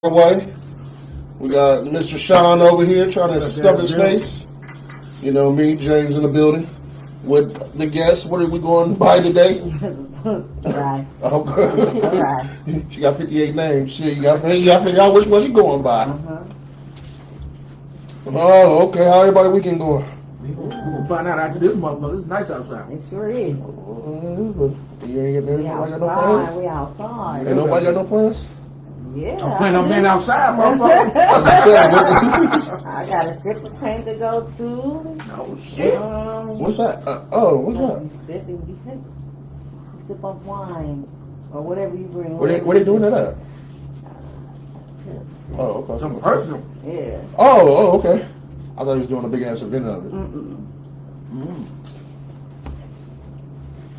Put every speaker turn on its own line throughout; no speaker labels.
Way. We got Mr. Sean over here trying to stuff his face. You know me, James in the building with the guests. What are we going by today?
Right.
Okay.
Right.
She got 58 names. Shit, you got to figure out which one she going by. Oh, okay. How everybody weekend going?
We gonna find out after this motherfucker. It's nice outside.
It sure is.
You ain't getting
We
nobody got no
outside.
plans?
We outside.
Ain't nobody got no plans?
Yeah.
I'm planning on being outside, motherfucker.
I got a sip of paint to go to.
Oh shit.
What's that? What's that?
You sip and you sip. You sip of wine or whatever you bring.
Where they doing that at? Oh, okay.
Something personal.
Yeah.
Oh, okay. I thought he was doing a big ass event of it.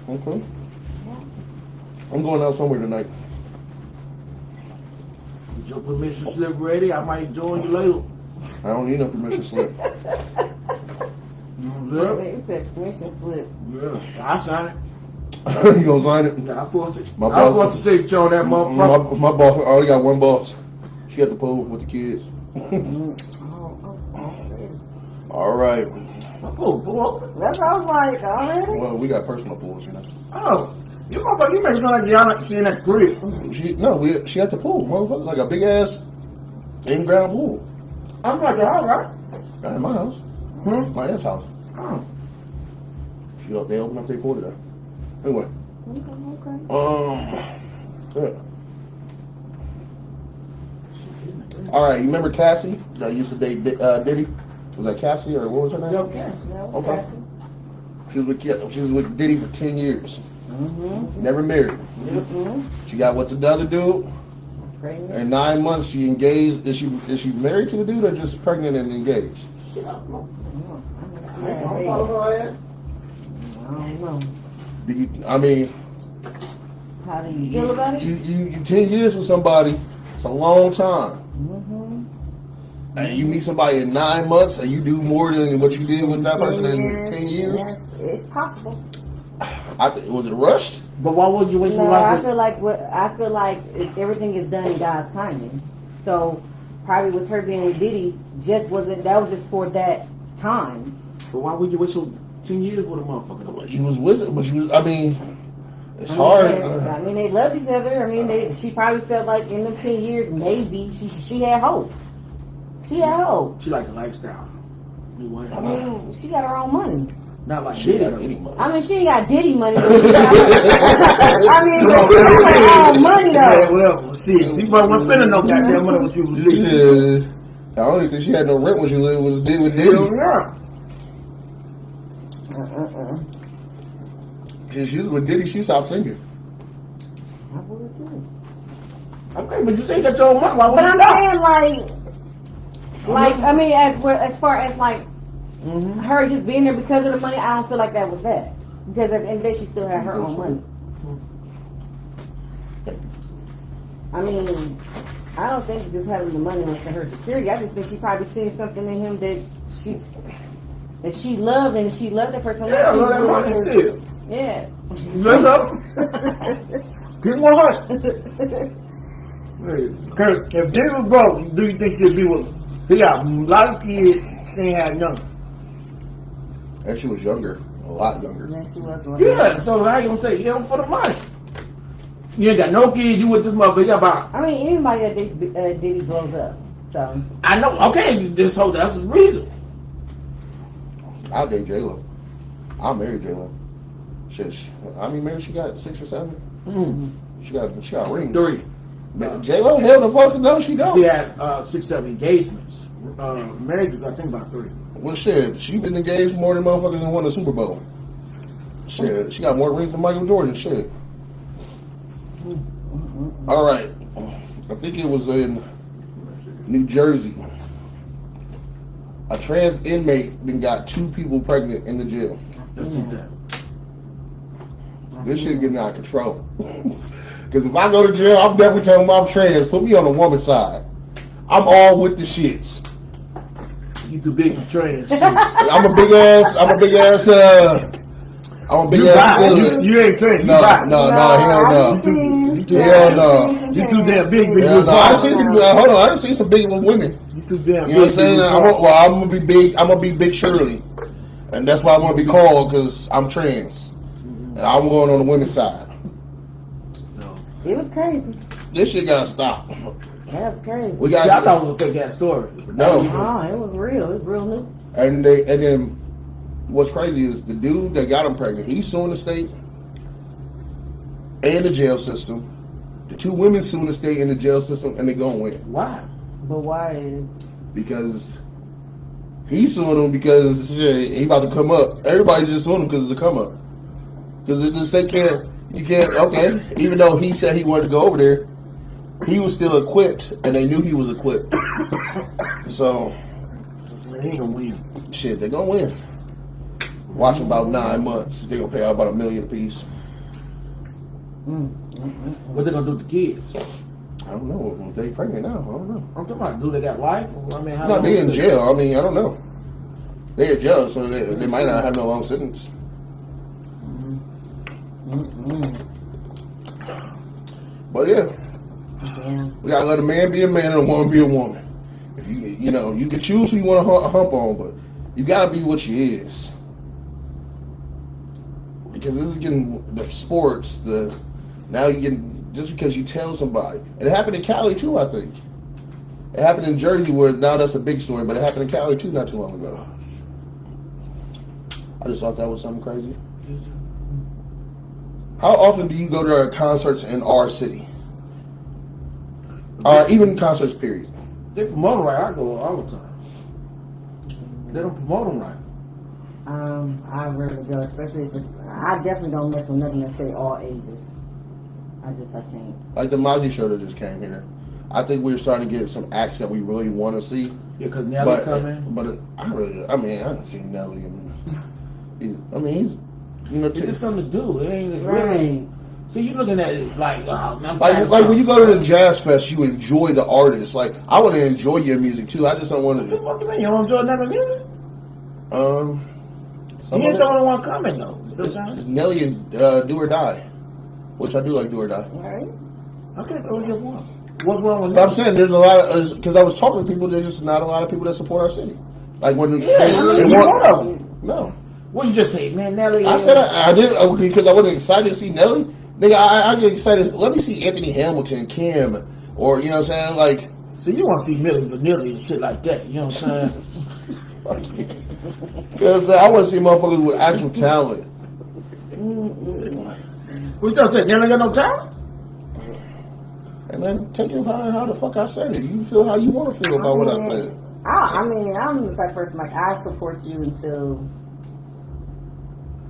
Okay. I'm going out somewhere tonight.
Get your permission slip ready. I might join you later.
I don't need no permission slip.
Yeah.
They said permission slip.
Yeah. I sign it.
You gonna sign it?
Yeah, I force it.
My
I
boss-
want the signature on that motherfucker.
My boss, I only got one boss. She at the pool with the kids. All right.
Oh, boy.
That's what I was like, already?
Well, we got personal pools, you know.
Oh, you motherfucker, you make it sound like y'all not seeing that crib.
She at the pool, motherfucker, like a big ass in-ground pool.
I'm like, all right.
Not in my house. My aunt's house.
Oh.
They opened up their pool today. Anyway.
Okay.
Yeah. All right, you remember Cassie that used to date Diddy? Was that Cassie or what was her name?
Yo, Cass.
Okay. She was with Diddy for 10 years. Never married. She got with the other dude.
Pregnant?
In 9 months, she engaged. Is she married to the dude or just pregnant and engaged?
Shit, I don't know.
I don't know.
I mean,
How do you feel about it?
you 10 years with somebody. It's a long time. And you meet somebody in 9 months, and you do more than what you did with that person in 10 years.
Yes, it's possible.
Was it rushed?
But why would you wait so
No,
long?
I feel like everything is done in God's timing. So probably with her being with Diddy, that was just for that time.
But why would you wait so 10 years with a motherfucker? though?
He was with it, but it's hard.
I mean, they loved each other. I mean, she probably felt like in them 10 years, maybe she had hope. She had hope.
She like the lifestyle. You want it?
I mean, she got her own money.
Not like
She
Diddy.
got
though.
any money.
I mean, she ain't got Diddy money, but she got but she got her own money
Yeah,
though.
well, see, she wasn't spending no goddamn money when she was leaving.
Yeah. The only thing she had no rent when she lived was with Diddy.
Yeah.
She was with Diddy. She stopped singing.
I would too.
Okay, but you say you got your own money. Why would
But
you
I'm
stop?
saying like I mean, as far as like her just being there because of the money, I don't feel like that was that. Because at the end of the day, she still had her own money. I mean, I don't think just having the money was for her security. I just think she probably seen something in him that she loved, and she loved that person.
Yeah, I love that money too.
Yeah.
Let's go. Keep 100. Cause if Diddy was broke, do you think she'd be with him? He got a lot of kids, she ain't had none.
And she was younger. A lot younger.
Yeah, she was one.
Yeah, so how you gonna say, you know, for the money? You ain't got no kids, you with this motherfucker, you got about,
I mean, anybody that dates Diddy blows up. So.
I know, okay, you just told that's the reason.
I'll date J-Lo. I'll marry J-Lo. Shit, I mean, maybe she got 6 or 7. She got rings.
3.
J-Lo, hell the fuck no, she don't.
She had 6, 7 engagements. Marriages, I think about 3.
Well, shit, she been engaged more than motherfuckers that won the Super Bowl. Shit, she got more rings than Michael Jordan. Shit. All right, I think it was in New Jersey. A trans inmate then got 2 people pregnant in the jail.
Let's see that.
This shit getting out of control. Because if I go to jail, I'm definitely telling them I'm trans. Put me on the woman's side. I'm all with the shits.
You too big for trans.
I'm a big ass. I'm a big ass
You ain't trans.
No, hell no. Hell no.
You too damn big for
Yeah,
you.
no, I seen some. Hold on, I seen some big women.
You too damn
You know what I'm
big.
saying? I'm gonna be big. I'm gonna be Big Shirley, and that's why I'm gonna be called because I'm trans, and I'm going on the women's side.
No.
It was crazy.
This shit gotta stop.
That's crazy.
We
See, I
got
thought it was a fake ass story.
no,
It was real. It was real new.
and then what's crazy is the dude that got him pregnant. He's suing the state and the jail system. The two women suing the state and the jail system, and they gonna win
Why?
But why is
because he's suing them because shit, he about to come up. Everybody just suing him because it's a come up. Because the state can't. You can't. Okay, even though he said he wanted to go over there, he was still equipped, and they knew he was equipped. So,
They ain't gonna win.
shit, they gonna win. Watch about 9 months. They gonna pay out about $1 million apiece.
What they gonna do with the kids?
I don't know. They pregnant now. I don't know.
I'm talking about, do they got life? I mean, how
No,
long
they
is
in
it?
jail. I mean, I don't know. They in jail, so they might not have no long sentence. But yeah,
yeah.
we gotta let a man be a man and a woman be a woman. If you know, you can choose who you want to hump on, but you gotta be what you is. Because this is getting the sports. Now you getting just because you tell somebody, and it happened in Cali too. I think it happened in Jersey, where now that's a big story, but it happened in Cali too not too long ago. I just thought that was something crazy. How often do you go to concerts in our city? Or even concerts, period?
They promote them right. I go all the time. They don't promote them right.
I rarely go, especially if it's. I definitely don't mess with nothing that say all ages. I can't.
Like the Mozzie show that just came here. I think we're starting to get some acts that we really want to see.
Yeah, because Nelly coming.
But I haven't seen Nelly. He's, you know,
It's just something to do. It ain't
Right.
really. See, you looking at it like, I'm
like when you go to the jazz fest, you enjoy the artist. Like I want to enjoy your music too. I just don't want to.
What do you mean? You don't enjoy nothing music? You ain't the only one coming though.
It's Nelly and Do or Die, which I do like Do or Die.
Right?
Okay, so just one. What's wrong with
But I'm
that?
saying there's a lot of because I was talking to people. There's just not a lot of people that support our city. Like when
Yeah,
they
you
want
one of them.
no.
What you just say, man? Nelly.
I said I did because I wasn't excited to see Nelly. Nigga, I get excited. Let me see Anthony Hamilton, Kim, or you know what I'm saying? Like,
See, you want to see Millie Vanilli and shit like that. You know what I'm saying?
because I want to see motherfuckers with actual talent.
What you talking? Nelly got no talent?
And then take it how the fuck I said it. You feel how you want to feel about what I said.
I mean, I'm the type of person like I support you until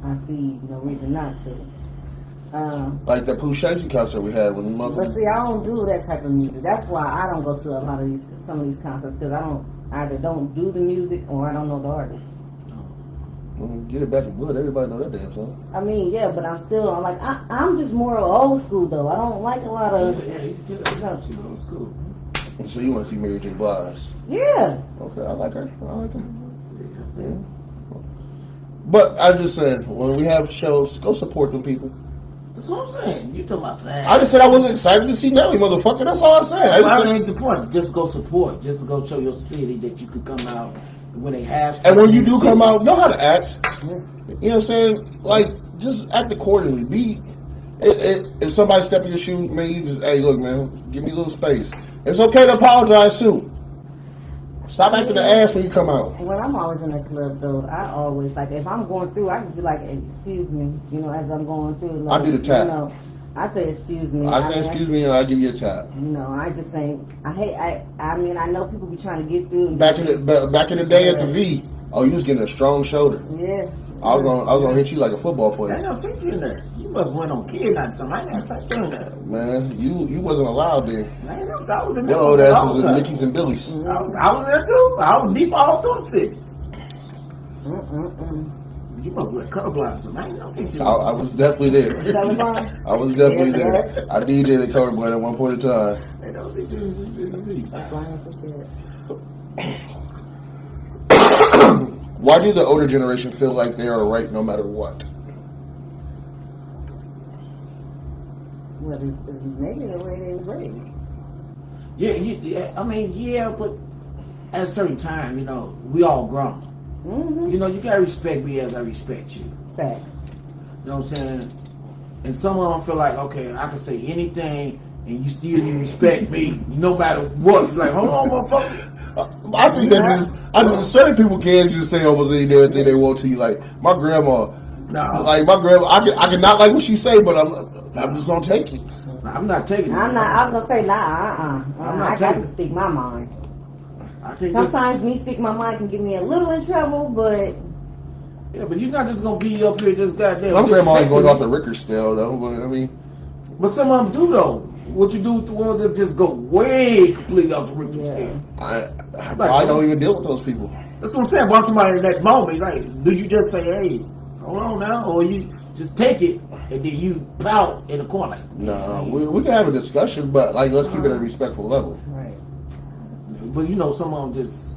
I see no reason not to.
Like the Pooh Shiesty concert we had when the
But
motherfuckers.
see, I don't do that type of music. That's why I don't go to a lot of some of these concerts because I either don't do the music or I don't know the artist.
Get it back in blood. Everybody know that damn song.
I mean, yeah, but I'm just more old school though. I don't like a lot of.
Yeah, you can tell that she goes to school.
So you want to see Mary J. Blige?
Yeah.
Okay, I like her. Yeah. But I just said when we have shows, go support them people.
That's what I'm saying. You talking about that?
I just said I wasn't excited to see Nelly, motherfucker. That's all I said. I
Well,
just
that
said-
ain't the point. Just go support. Just go show your city that you could come out when they have.
and when you do come out, know how to act. You know what I'm saying? Like, just act accordingly. If somebody step in your shoe, man, you just, hey, look, man, give me a little space. It's okay to apologize too. Stop acting the ass when you come out.
When I'm always in the club though, I always like if I'm going through, I just be like, excuse me, as I'm going through. Like,
I do the tap.
I say excuse me.
I say excuse me and I give you a tap.
I just saying I mean I know people be trying to get through. And
Back in the day at the V, oh, you was getting a strong shoulder.
Yeah.
I was gonna hit you like a football
I
player.
ain't no sense in there. You must went on kid night or something. I ain't got doing that.
Man, you wasn't allowed there.
I ain't know. I was in there.
Your old ass was in
I
Mickey's and Billy's.
was there too. I was deep all through the city.
Mm-mm-mm.
You must be colorblind or something. I ain't know sense in
I was definitely there.
Colorblind?
I was definitely
Yes.
there. I DJ'd at Colorblind at one point in time.
I ain't know sense in
Blind as a shit.
Why do the older generation feel like they are right no matter what?
but it's maybe the way they was raised.
Yeah, I mean, yeah, but at a certain time, you know, we all grown.
Mm-hmm.
You know, you gotta respect me as I respect you.
Facts.
You know what I'm saying? And some of them feel like, okay, I can say anything and you still need to respect me no matter what. You're like, hold on, motherfucker.
I think that's just, I mean, certain people can just say almost anything they want to you. Like my grandma,
No,
like my grandma, I can not like what she say, but I'm just gonna take it.
I'm not taking it.
I'm not. I was gonna say nah.
I'm not
I got
taking
to
it.
speak my mind.
I think
Sometimes me speaking my mind can get me a little in trouble, but
yeah, but you're not just gonna be up here just goddamn.
My grandma ain't going
disrespecting
off
me.
the Ricker scale though, but I mean,
But some of them do though. What you do with the ones that just go way completely off the Richter
Yeah.
scale.
I don't even deal with those people.
That's what I'm saying. But somebody in that moment, like, do you just say, "Hey, hold on now," or you just take it and then you pout in the corner? Like,
No, we can have a discussion, but like let's keep it at a respectful level.
right.
But you know, some of them just,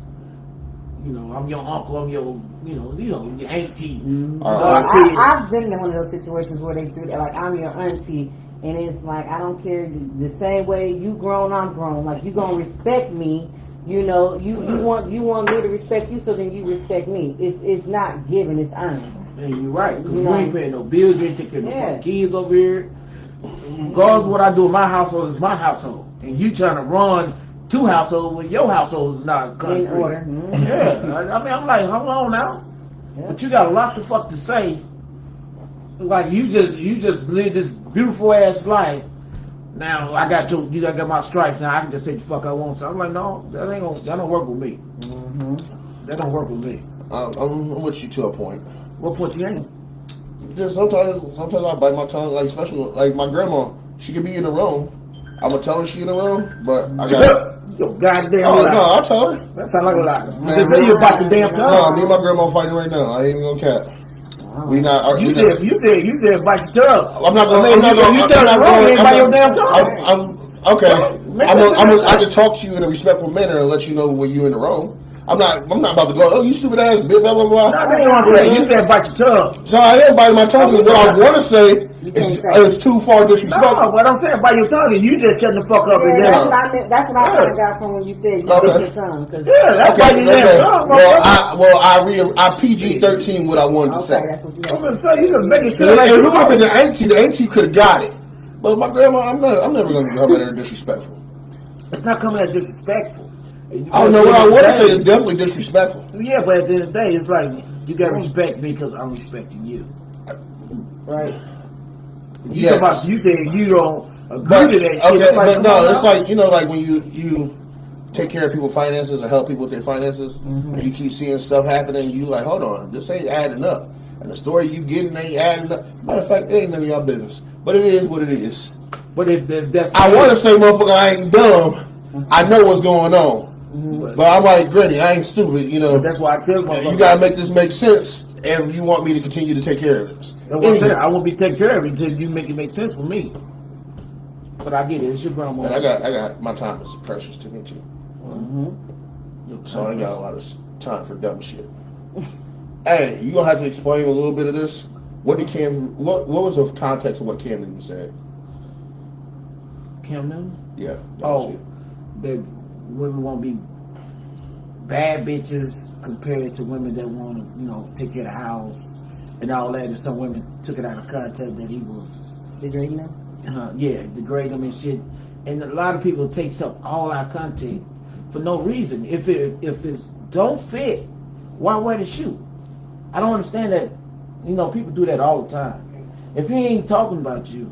you know, I'm your uncle, I'm your, you know, your auntie.
Mm-hmm.
All right.
I've been in one of those situations where they do that. Like I'm your auntie, and it's like I don't care the same way you grown, I'm grown. Like you gonna respect me. You know, you want me to respect you, so then you respect me. It's not given, it's earned.
And you're right, because
You
you
know.
ain't paying no bills, you ain't taking care of no
Yeah.
fucking kids over here. Regardless of what I do in my household, is my household. And you trying to run two households when your household is not
In
concrete.
order. Mhm.
Yeah, I mean, I'm like, hold on now.
Yeah.
But you got a lot to fuck to say. Like you just live this beautiful ass life. Now I got my stripes. Now I can just say the fuck I want. So I'm like, no, that don't work with me.
Mm-hmm.
That don't work with me.
I'm with you to a point.
What point you ain't?
Just sometimes I bite my tongue, like especially like my grandma. She can be in the room. I'm gonna tell her she in the room, but I got.
Yo, goddamn
Oh
lie.
no, I'll tell her.
That sound like a lie.
Man,
Just say you about the damn
No,
tongue.
me and my grandma fighting right now. I ain't even gonna cap. We not.
You said bite your tongue.
I'm not going.
I mean,
I'm not going.
You
I'm
tell
not
the wrong, you ain't
going.
bite your damn tongue.
I'm okay. I can talk to you in a respectful manner and let you know when you're in the wrong. I'm not about to go. Oh, you stupid ass bitch. Blah blah blah.
No, they ain't want to do that. You said bite your tongue.
So I am biting my tongue.
Oh,
What I want to say
can't say.
is too far
No,
disrespectful.
what I'm saying, bite your tongue, and you just shut the fuck up and
Yeah,
then.
that's what I kind of got from when you said you
Okay.
bit your tongue. Cause
Yeah, that's
Okay.
biting your damn tongue.
I PG-13 what I wanted to
okay,
say.
that's what you
I'm
had.
gonna say you just making
If
shit like
it
you
would have been
know.
the auntie could have got it. But my grandma, I'm never going to come at her disrespectful.
It's not coming as disrespectful.
I don't know what I want to say. It's definitely disrespectful.
Yeah, but at the end of the day, it's like you gotta respect me because I'm respecting you.
Right.
You talking about, you said you don't agree
But
to that shit.
okay,
It's like,
but
come
no,
on
it's
now.
like like when you take care of people's finances or help people with their finances, and you keep seeing stuff happening, you like, hold on, this ain't adding up, and the story you getting ain't adding up. Matter of fact, it ain't none of y'all business, but it is what it is.
But if that's
I want to say, motherfucker, I ain't dumb. I know what's going on, but I'm like, Granny, I ain't stupid. You know,
But that's why I tell motherfuckers.
you gotta make this make sense if you want me to continue to take care of this.
That's what I'm saying. I won't be taking care of it until you make it make sense for me. But I get it. It's your grandma.
And I got my time is precious to me too.
Mm-hmm.
So I ain't got a lot of time for dumb shit. Hey, you gonna have to explain a little bit of this. What was the context of what Cam Newton said?
Cam Newton?
Yeah.
Oh, that women won't be bad bitches compared to women that want to, take care of the house and all that. And some women took it out of context that he was,
Degrading them?
degrade them and shit. And a lot of people take stuff all out of context for no reason. If it's don't fit, why wear the shoe? I don't understand that. People do that all the time. If he ain't talking about you,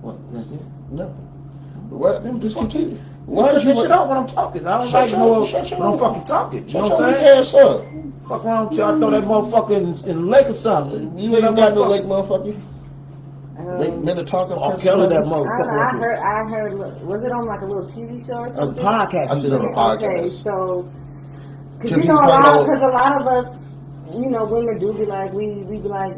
what? That's it.
No. What? Just continue.
Why is you shit up when I'm talking? I don't like no when I'm fucking talking. You know what I'm saying?
Ass up.
Fuck around with you. I throw that motherfucker in the lake or something.
You ain't got no lake, motherfucker. Lake Minnetonka.
Oh, Kelly, that
I don't know,
motherfucker.
I heard, was it on like a little TV show or
A
something?
podcast.
I seen it on a podcast.
Okay, so,
Cause
because
he's talking
because a lot of us, women do be like, we be like,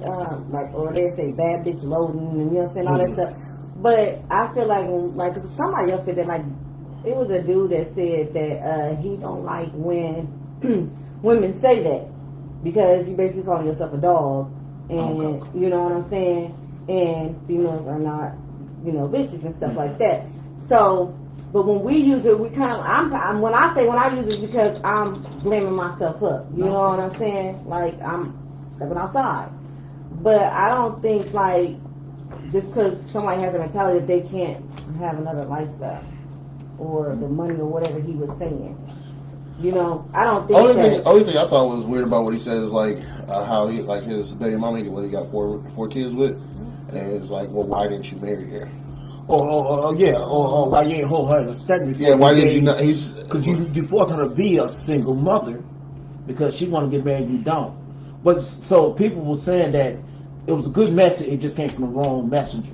or they say bad bitch loading, and you know what I'm saying, all that stuff. But I feel like, cause somebody else said that, like, it was a dude that said that he don't like when women say that because you basically calling yourself a dog, and you know what I'm saying, and females are not bitches and stuff like that. So, but when we use it, we kind of, when I use it, because I'm blaming myself up. You know what I'm saying? Like, I'm stepping outside. But I don't think, like, just because somebody has a mentality that they can't have another lifestyle or the money or whatever he was saying. I don't think
only thing I thought was weird about what he said is like how he, like his baby mama, he got four kids with, and it's like, well, why didn't you marry her?
Or why you ain't hold her as a second?
Yeah, why did you not?
Because you forced her to be a single mother because she want to get married, you don't. But so people were saying that it was a good message, it just came from the wrong messenger.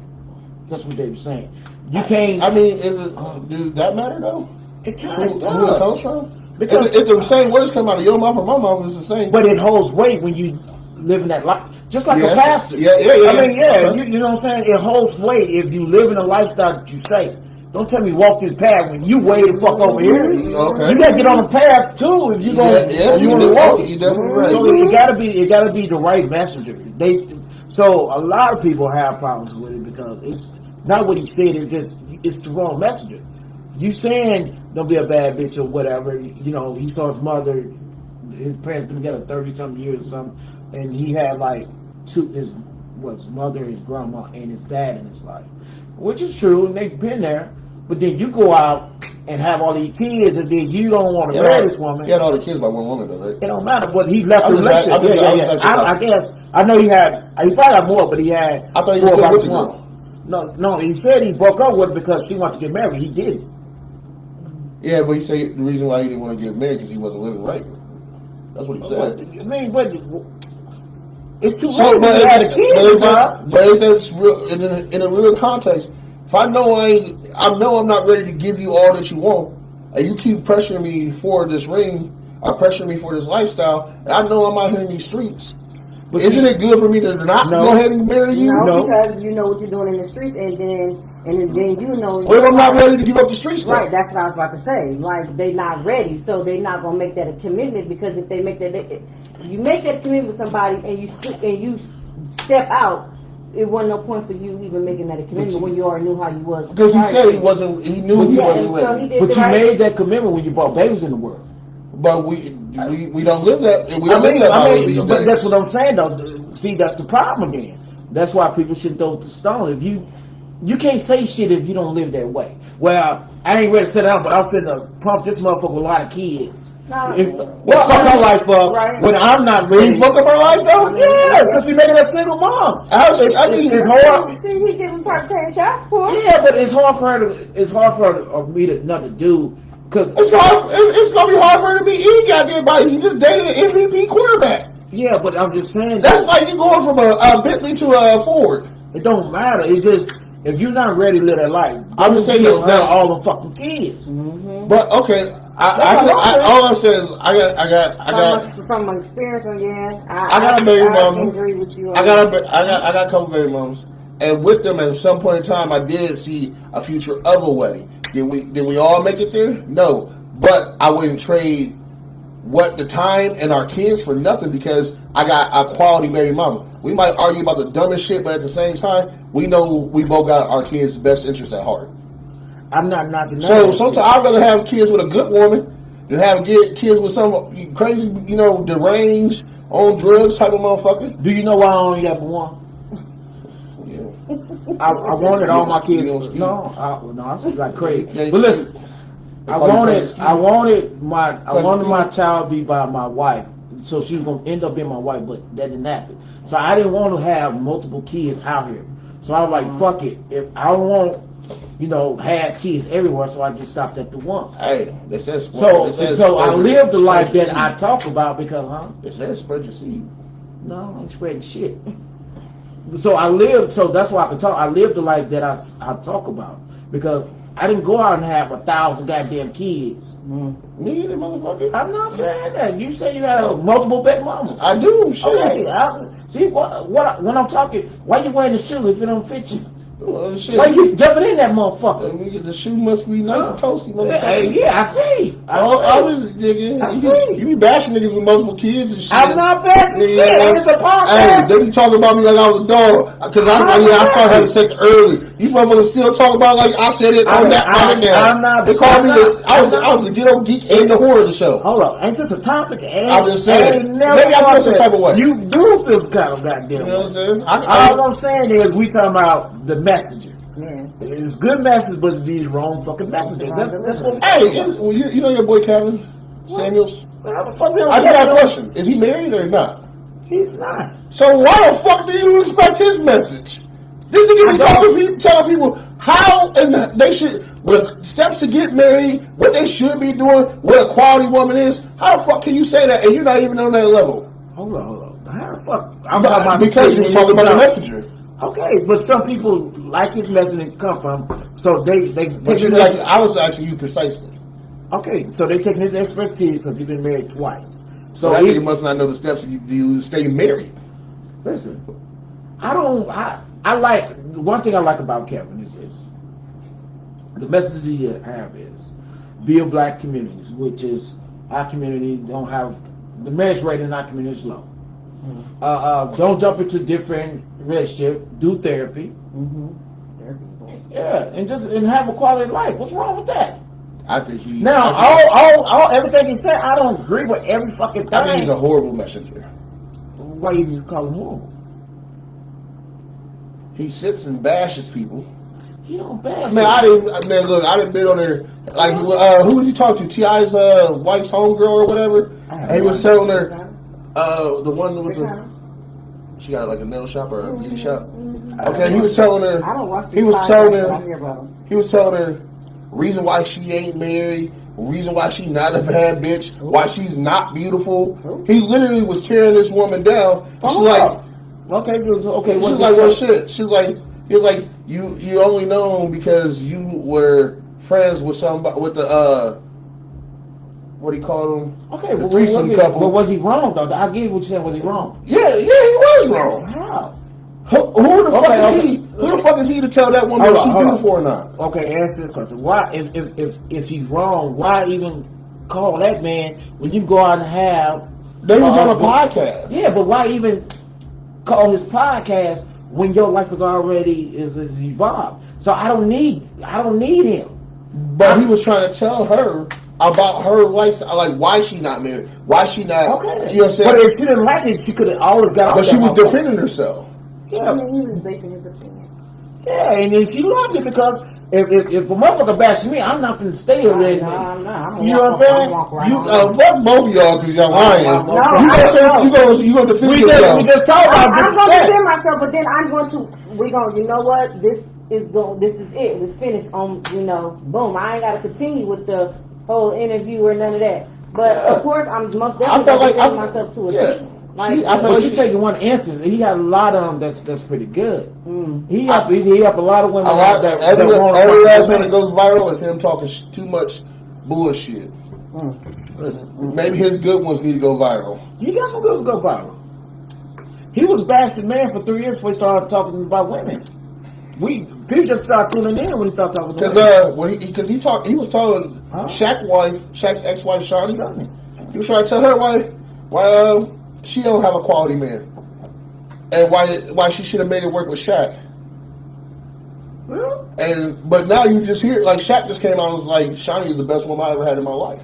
That's what they were saying. You can't.
I mean, does that matter though?
It kind of does.
Who it comes from?
Because
if the same words come out of your mouth or my mouth, it's the same.
But it holds weight when you live in that life, just like
Yeah.
a pastor.
Yeah.
I mean, you know what I'm saying? It holds weight if you live in a lifestyle that you say. Don't tell me walk this path when you way the fuck over here.
Okay.
You gotta get on the path too if you gonna you wanna walk it.
You definitely right.
So it gotta be the right messenger. So a lot of people have problems with it because it's not what he said. It's the wrong messenger. You saying don't be a bad bitch or whatever. He saw his mother, his parents been together 30-something years or something, and he had like his mother, his grandma, and his dad in his life, which is true, and they've been there. But then you go out and have all these kids, and then you don't want to marry this woman.
He had all the kids by one woman, though, right?
It don't matter, but he left the
relationship.
relationship. I guess. I know he probably had more, but he had.
I thought he was still with the girl.
No, he said he broke up with her because she wanted to get married. He did it.
Yeah, but he said the reason why he didn't want to get married because he wasn't living right. That's what he said.
I mean, but it's too late to have a kid,
but if it's real, in a real context, if I know I'm not ready to give you all that you want, and you keep pressuring me for this ring, or pressuring me for this lifestyle, and I know I'm out here in these streets, but isn't it good for me to not go ahead and marry you?
No, because you know what you're doing in the streets, and then you know.
What if I'm not ready to give up the streets?
Right, that's what I was about to say. Like, they're not ready, so they're not gonna make that a commitment, because if they make that, you make that commitment with somebody and you step out, it wasn't no point for you even making that a commitment when you already knew how you was.
Because he said he wasn't. He knew he wasn't ready.
But you made that commitment when you brought babies in the world.
But we don't live that. We don't live that life these days.
But that's what I'm saying, though. See, that's the problem again. That's why people should throw the stone. If you can't say shit if you don't live that way. Well, I ain't ready to sit down, but I'm finna pump this motherfucker with a lot of kids. Fuck her life up when I'm not ready.
You fuck up her life though?
Yeah, because she's making a single mom.
It's hard.
He giving part paying child support.
Yeah, but it's hard for her to. It's hard for her or me to not to do. Cause
it's gonna be hard for her to be any goddamn body. He just dated an MVP quarterback.
Yeah, but I'm just saying.
That's like you going from a Bentley to a Ford.
It don't matter. It just if you're not ready to live that life,
I'm just saying
that all the fucking kids.
Mm-hmm.
But okay, all I'm saying is I got
from experience.
I got a baby mama.
I agree with you.
I got a couple baby mamas, and with them at some point in time, I did see a future of a wedding. Did we all make it there? No, but I wouldn't trade the time and our kids for nothing because I got a quality baby mama. We might argue about the dumbest shit, but at the same time, we know we both got our kids' best interests at heart.
I'm not knocking that.
So sometimes I'd rather have kids with a good woman than have kids with some crazy, deranged, on drugs type of motherfucker.
Do you know why I only got one? Yeah. I wanted all my kids. No, I'm just like crazy. But listen, I wanted my child to be by my wife, so she was gonna end up being my wife, but that didn't happen. So I didn't want to have multiple kids out here. So I was like, fuck it. If I don't want, have kids everywhere, so I just stopped at the one.
Hey,
so I lived the life that I talk about because,
It says spread your seed.
No, I ain't spreading shit. So I lived. So that's why I can talk. I lived the life that I talk about because I didn't go out and have 1,000 goddamn kids.
Neither, motherfucker.
I'm not saying that. You say you got multiple baby mamas.
I do. Shit.
Okay. See when I'm talking. Why you wearing the shoe if it don't fit you?
Well, shit.
Why you jumping in that motherfucker?
The shoe must be nice and toasty, motherfucker.
Yeah, I see.
I was digging.
I see.
You be bashing niggas with multiple kids and shit.
I'm not bashing shit. It's a
Hey,
podcast.
they be talking about me like I was a dog. Because I started having sex early. These motherfuckers still talk about like I said it on that podcast. They called me I was the ghetto geek and the whore of the show.
Hold up. Ain't this a topic?
I'm just saying.
Never
Maybe I feel some type of way.
You do feel kind of goddamn.
You know what I'm saying?
All I'm saying is we talking about the messenger.
Yeah.
It's good message, but these wrong fucking messages. That's what.
Hey, you know your boy Kevin Samuels?
How the fuck we don't
I just
get
got a
him?
question. Is he married or not?
He's not.
So why the fuck do you expect his message? This nigga be telling people how and they should, what steps to get married, what they should be doing, what a quality woman is. How the fuck can you say that and you're not even on that level?
Hold on. How the fuck? I'm talking about
because you're talking about the messenger.
Okay, but some people like his message and come from, so they.
But you like, I was asking you precisely.
Okay, so they taking his expertise because he's been married twice.
So that nigga must not know the steps to stay married.
Listen, I like, one thing I like about Kevin is this. The message he have is build black communities, which is our community don't have, the marriage rate in our community is low. Don't jump into different relationship, do therapy. Yeah, and have a quality of life. What's wrong with that?
I think he.
Now, all everything he said, I don't agree with every fucking thing.
I think he's a horrible messenger.
Why you call him horrible?
He sits and bashes people.
He don't bash.
Man, I didn't been on there. Like, who was he talking to? T.I.'s wife's homegirl or whatever. And he was telling her, the one with the. She got like a nail shop or a beauty shop. Okay, he was telling her.
I don't watch
He was telling her.
I hear about him.
He was telling her reason why she ain't married, reason why she's not a bad bitch, why she's not beautiful. He literally was tearing this woman down. She's like,
okay.
she's like, well, shit. She's like, you're like, you only know because you were friends with somebody with the what do you call them?
Okay,
the
but
threesome couple.
But was he wrong though? I get what you said. Was he wrong?
Yeah, he was wrong.
How?
Who the fuck is he? Who the fuck is he to tell that woman if she's beautiful or not?
Okay, answer this question. Why, if he's wrong, why even call that man when you go out and have?
They was on a podcast.
Yeah, but why even call his podcast when your life is already is evolved? So I don't need him.
But he was trying to tell her about her lifestyle, like why she not married, why she not.
Okay,
you know what I'm saying?
But if she didn't like it, she could have always got.
But she was defending herself.
Yeah, I mean, he was basing his opinion.
Yeah, and then she loved it because if a motherfucker bashes me, I'm not gonna stay here.
I'm not.
You know what I'm saying?
Fuck both of y'all because y'all lying. You gonna defend yourself.
We just talked about
I'm gonna defend myself, but then I'm going to. You know what? This is it. Let's finish on. Boom. I ain't got to continue with the whole interview or none of that. But of course, I'm most definitely defending myself to a T.
I feel like you're taking one instance. He got a lot of them that's pretty good. He helped a lot of women.
Every last one that goes viral is him talking too much bullshit. Maybe his good ones need to go viral.
You got some good go viral. He was bashing man for 3 years before he started talking about women. People just started tuning in when he started talking about women.
Because he was telling Shaq's ex-wife Shawty, he was trying to tell her why she don't have a quality man, and why she should have made it work with Shaq. But now you just hear like Shaq just came out and was like, Shawty is the best woman I ever had in my life.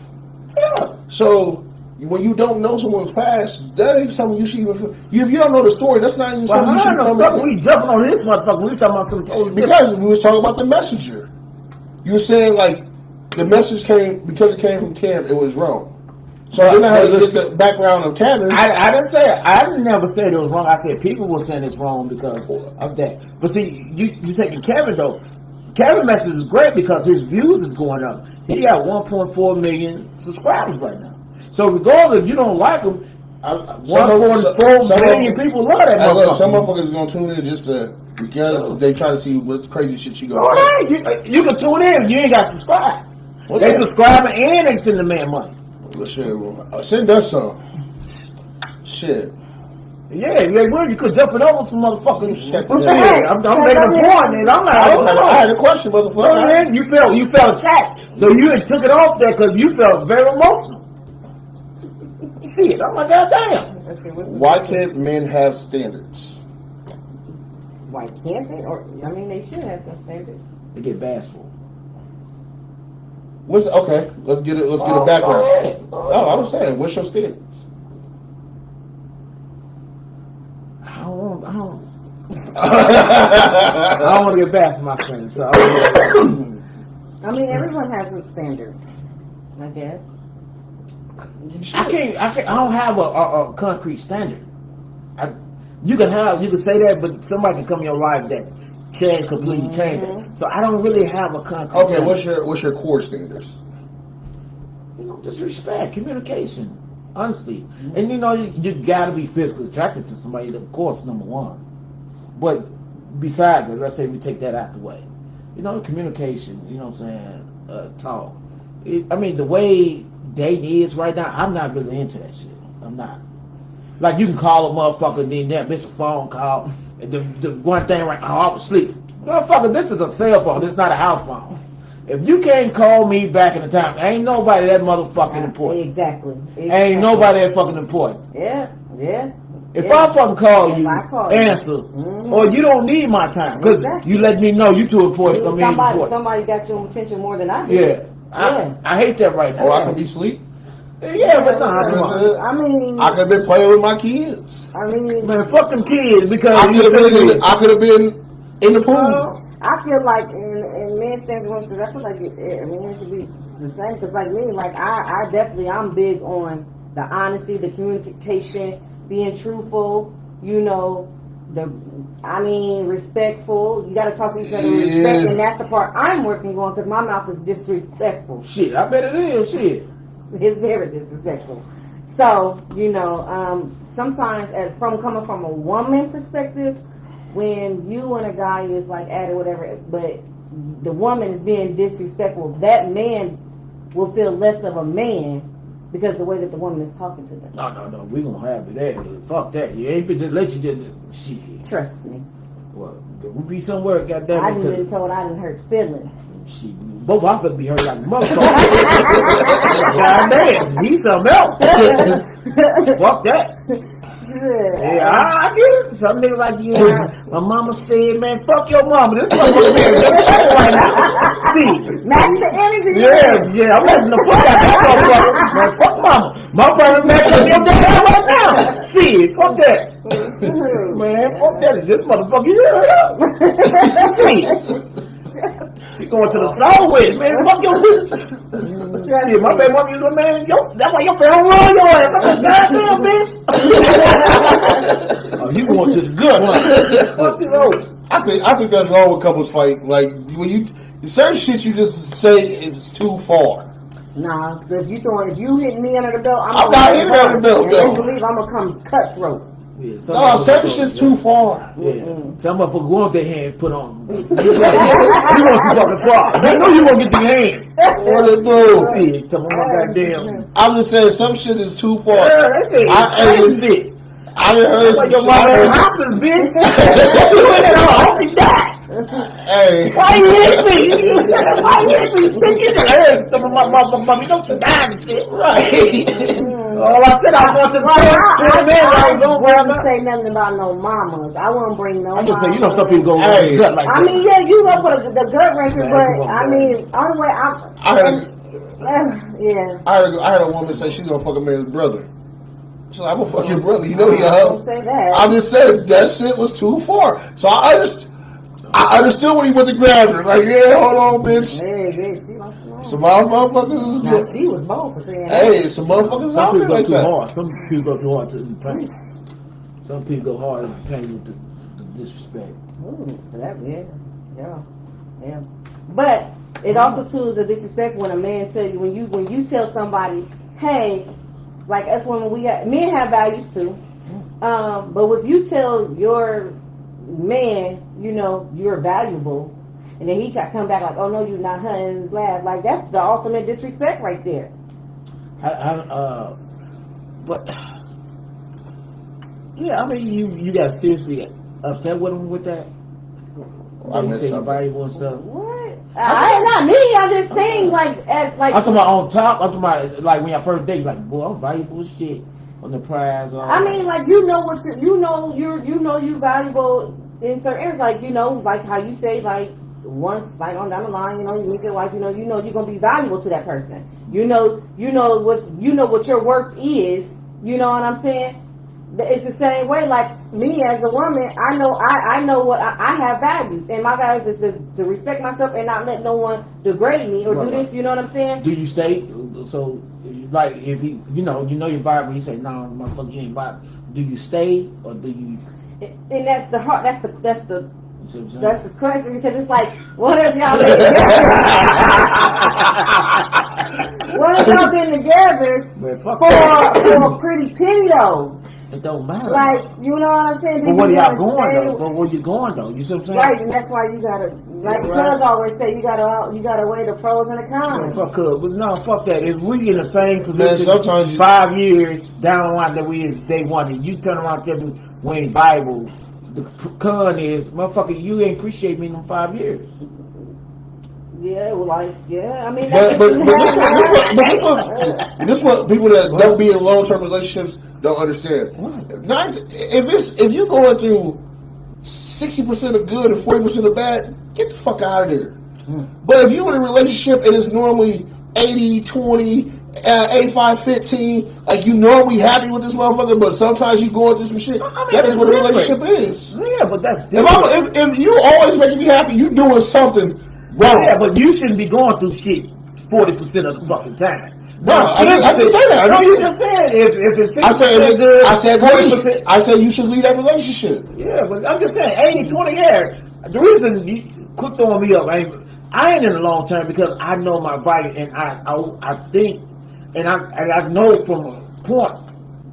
Yeah. So when you don't know someone's past, that ain't something you should even. If you don't know the story, that's not even something you should come in.
We jumping on this motherfucker. We talking about some totally
because we was talking about the messenger. You were saying like the message came because it came from Cam. It was wrong. So then I had to get the background of Kevin.
I didn't say it. I never said it was wrong. I said people were saying it's wrong because of that. But see, you taking Kevin though. Kevin's message is great because his views is going up. He got 1.4 million subscribers right now. So regardless if you don't like him, 1.4 million people love that motherfucker.
Some motherfuckers is gonna tune in just because they try to see what crazy shit she gonna
say. You can tune in if you ain't got to subscribe. They subscribing and they send the man money.
Well, shit, send us some. Shit.
Yeah, you would. You could jump it over some motherfuckers.
Check
I'm
it
saying, I'm making a point, and I'm like,
I had a question, motherfucker.
No, man, you felt attacked, so you took it off there because you felt very emotional. Shit, I'm like, goddamn.
Okay,
Why can't men have standards?
Why can't they? Or I mean, they should have some standards.
They get bashful.
Okay? Let's get it. Let's get a background. Oh, I was saying, what's your standards?
I don't want to get back to my friends. So
I mean, everyone has a standard, I guess.
I don't have a concrete standard. You can say that, but somebody can come in your life that can completely change it. So I don't really have a concrete.
Okay,
standard.
what's your core standards?
Just respect, communication, honestly, and you gotta be physically attracted to somebody. Of course, number one. But besides it, let's say we take that out the way. Communication. You know what I'm saying? Talk. I mean, the way dating is right now, I'm not really into that shit. I'm not. Like, you can call a motherfucker, then that miss a phone call, and the one thing right now, I was sleeping. Motherfucker, this is a cell phone. This is not a house phone. If you can't call me back in the time, ain't nobody that motherfucking important.
Exactly.
Ain't nobody that fucking important.
Yeah.
If I fucking call you, answer,
Mm-hmm.
or you don't need my time, because you let me know you too important for me.
Somebody got your attention more than I do.
Yeah. I hate that right now.
Or I could be asleep.
Yeah, but nah, come on.
I mean,
I could have been playing with my kids.
I mean,
Man, fuck them kids, because
I could have been in the pool.
I feel like in men's standards, because I feel like it should be the same. Because like me, like I definitely, I'm big on the honesty, the communication, being truthful. Respectful. You got to talk to each other with respect, and that's the part I'm working on because my mouth is disrespectful.
Shit, I bet it is. Shit,
it's very disrespectful. So sometimes coming from a woman perspective, when you and a guy is like at it, whatever, but the woman is being disrespectful, that man will feel less of a man because the way that the woman is talking to them.
No, we gonna have it there. Fuck that. You ain't just let you just shit.
Trust me.
Well, we'll be somewhere, goddamn.
I done been told I done hurt feelings.
Shit, both of us be hurt like a motherfucker. Goddamn, he's something else. Fuck that. Yeah, I get it. Some niggas like my mama said, man, fuck your mama. This motherfucker right now. See,
match the energy.
Yeah, I'm letting the fuck out that motherfucker. Man, fuck mama. Motherfucker matching your dad right now. See, fuck that. Man, fuck that. This motherfucker, you heard up. See. She going to the soul with it, man. Fuck your bitch. Yeah, my baby mama, man, that's why your family run your ass. I'm like, goddamn, bitch. Oh, you going to the good one. Fuck you, though.
I think that's wrong with couples fight. Like, when certain shit you just say is too far.
Nah, if you hit me under the belt,
I'm not hitting under the belt, though.
And believe I'm gonna come cutthroat.
Yeah,
no, certain shit's too far.
Yeah. Some motherfucker go up their hand and put on. You want some fucking far. You know you won't get the hand.
What it do?
See, come on, goddamn.
I'm just saying, some shit is too far.
Yeah, that's it.
I done heard some
your mama in hospice, bitch. You in there, I hope she died.
Hey.
Why you hit me? Why you hit me? Bitch, you done heard some of my motherfucker. You know she died and shit.
Right.
All I said, I was going to the
I wouldn't say nothing about no mamas. I wouldn't bring no
I'm just
mamas.
saying, some people go
hey.
gut like that.
I mean, yeah, you go for the gut wrencher, but I mean, only way
I heard a woman say she's gonna fuck a man's brother. She's like, I'm gonna fuck your brother. You know he a hoe.
Don't say that.
I just said that shit was too far. So I understood when he went to grab her. Like, yeah, hold on, bitch. Some motherfuckers is
good. She was bold for saying that.
Hey, some motherfuckers out there like that.
Hard. Some people go too hard to the pain. Some people go hard in the pain with the disrespect.
Ooh, yeah. But it also too is a disrespect when a man tell you when you tell somebody, hey, like us women, men have values too. But if you tell your man, you're valuable, and then he try to come back like, oh no, you're not, and laugh, like that's the ultimate disrespect right there.
But Yeah, I mean, you got seriously upset with him with that?
I
You
missed
say
something.
valuable and stuff.
What? Not me. I'm just saying, like, as like.
I'm talking about on top. I'm talking about like when y'all first date, like, boy, I'm valuable as shit on the prize.
I mean, like, you know what you know you valuable in certain areas, like, you know, like how you say, like, once, like, on down the line, you know, you meet your wife, you know you're gonna be valuable to that person. You know what your worth is. You know what I'm saying? It's the same way. Like me as a woman, I know what I have values, and my values is to respect myself and not let no one degrade me or do this. You know what I'm saying?
Do you stay? So, like, if he, you know your vibe, you say, "No, motherfucker, you ain't vibe." Do you stay or do you?
And that's the heart. That's the question, because it's like, what if y'all been together? What if y'all been together for a pretty penny though?
It don't matter.
Like, you know what I'm saying?
But where y'all going though? But where you going though? You see what I'm saying?
Right, and that's why you gotta, like Cuz always say, you gotta weigh the pros and the cons.
Fuck Cuz, but no, fuck that. If we in the same position,
Man, sometimes
5 years down the line that we is day one, and you turn around and tell me we ain't Bible, the con is, motherfucker, you ain't appreciate me in them 5 years.
Yeah, well, like, yeah, I mean,
But this what people that don't be in long-term relationships don't understand. If you going through 60% of good and 40% of bad, get the fuck out of there. But if you in a relationship and it's normally 80-20, 85-15, like you normally happy with this motherfucker, but sometimes you going through some shit. That is what a relationship is.
Yeah, but that's different.
If you always making me happy, you doing something wrong.
Yeah, but you shouldn't be going through shit 40% of the fucking time.
No, I didn't say that.
You just said if it's 60%
good, I said
40%.
I said you should leave that relationship.
Yeah, but I'm just saying 80-20. Yeah, the reason you quit throwing me up, I ain't in the long term because I know my body and I think and I know from a point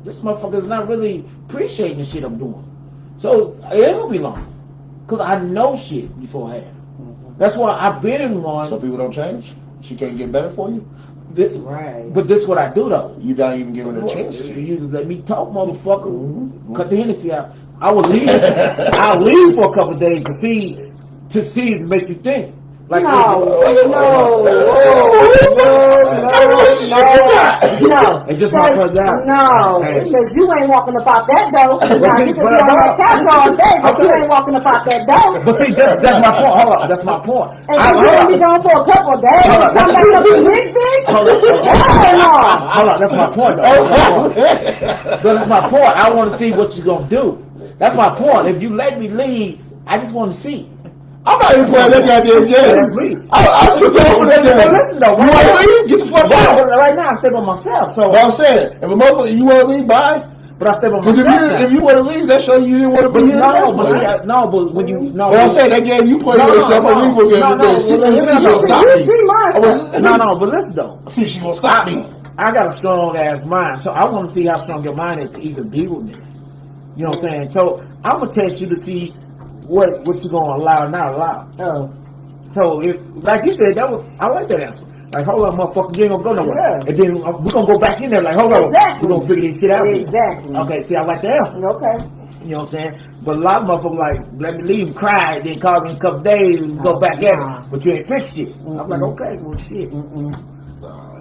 this motherfucker is not really appreciating the shit I'm doing. So it'll be long because I know shit beforehand. That's why I've been in one.
So people don't change. She can't get better for you.
Right.
But this is what I do though.
You don't even give her a chance to.
You let me talk, motherfucker. Cut the Hennessy out. I will leave. I'll leave for a couple of days to see and make you think. Like
no.
It's just my personality.
No, because you ain't walking about that door. Now you can be on that couch all day, but you ain't walking about that door.
But see, that's my point. Hold on, that's my point.
And you ain't be gone for a couple of days and come back up to big bitch?
Hold on, that's my point though. But that's my point. I want to see what you're gonna do. That's my point. If you let me leave, I just want to see.
I'm not even playing that goddamn game.
That's me.
I'm just over that game.
Listen though,
you want to leave? Get the fuck out.
Right now, I stay by myself. So
what I'm saying, if a motherfucker you want to leave, bye.
But I stay by
myself. Because if you want to leave, that shows you didn't want to be here.
But when you
But I'm saying that game you play yourself, I leave for a game.
No, but listen though.
See, she gonna stop me.
I got a strong ass mind, so I want to see how strong your mind is to even be with me. You know what I'm saying? So I'm gonna test you to see what you're gonna allow and not allow.
Oh.
So if, like you said, I like that answer. Like, hold on, motherfucker, you ain't gonna go nowhere.
Yeah.
And then we're gonna go back in there. Like, hold on, we're gonna figure this shit out.
Exactly.
Okay, see, I like the answer.
Okay.
You know what I'm saying? But a lot of motherfuckers like, let me leave, cry, then call me in a couple days and go back at it. But you ain't fixed shit. I'm like, okay, well, shit.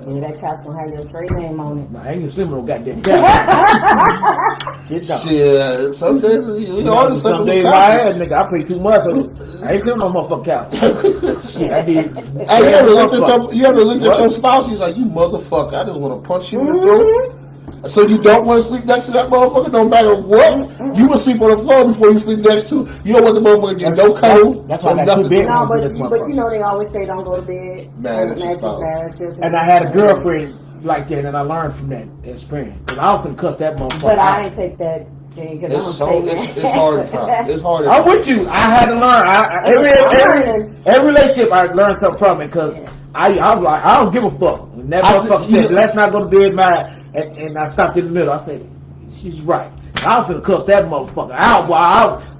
Yeah, that couch gonna have your straight name on it.
Nah, I ain't gonna swim no goddamn couch.
Shit, some days we all just
some days I had, nigga, I pay too much. I ain't sitting on no motherfucking couch. Shit, I did.
Hey, you ever looked at your spouse? He's like, you motherfucker, I just want to punch you in the throat. So you don't want to sleep next to that motherfucker, no matter what? You will sleep on the floor before you sleep next to. You don't want the motherfucker to get no cuddle.
That's why I got 2 bedrooms.
No, but you know they always say don't go to bed.
Man, that's your spouse.
And I had a girlfriend like that, and I learned from that experience. Because I was gonna cuss that motherfucker.
But I ain't take that thing because
it's hard. It's hard.
I'm with you. I had to learn. Every relationship I learned something from it because I was like, I don't give a fuck. And that motherfucker said, let's not go to bed, man. And I stopped in the middle. I said, she's right. I was gonna cuss that motherfucker out.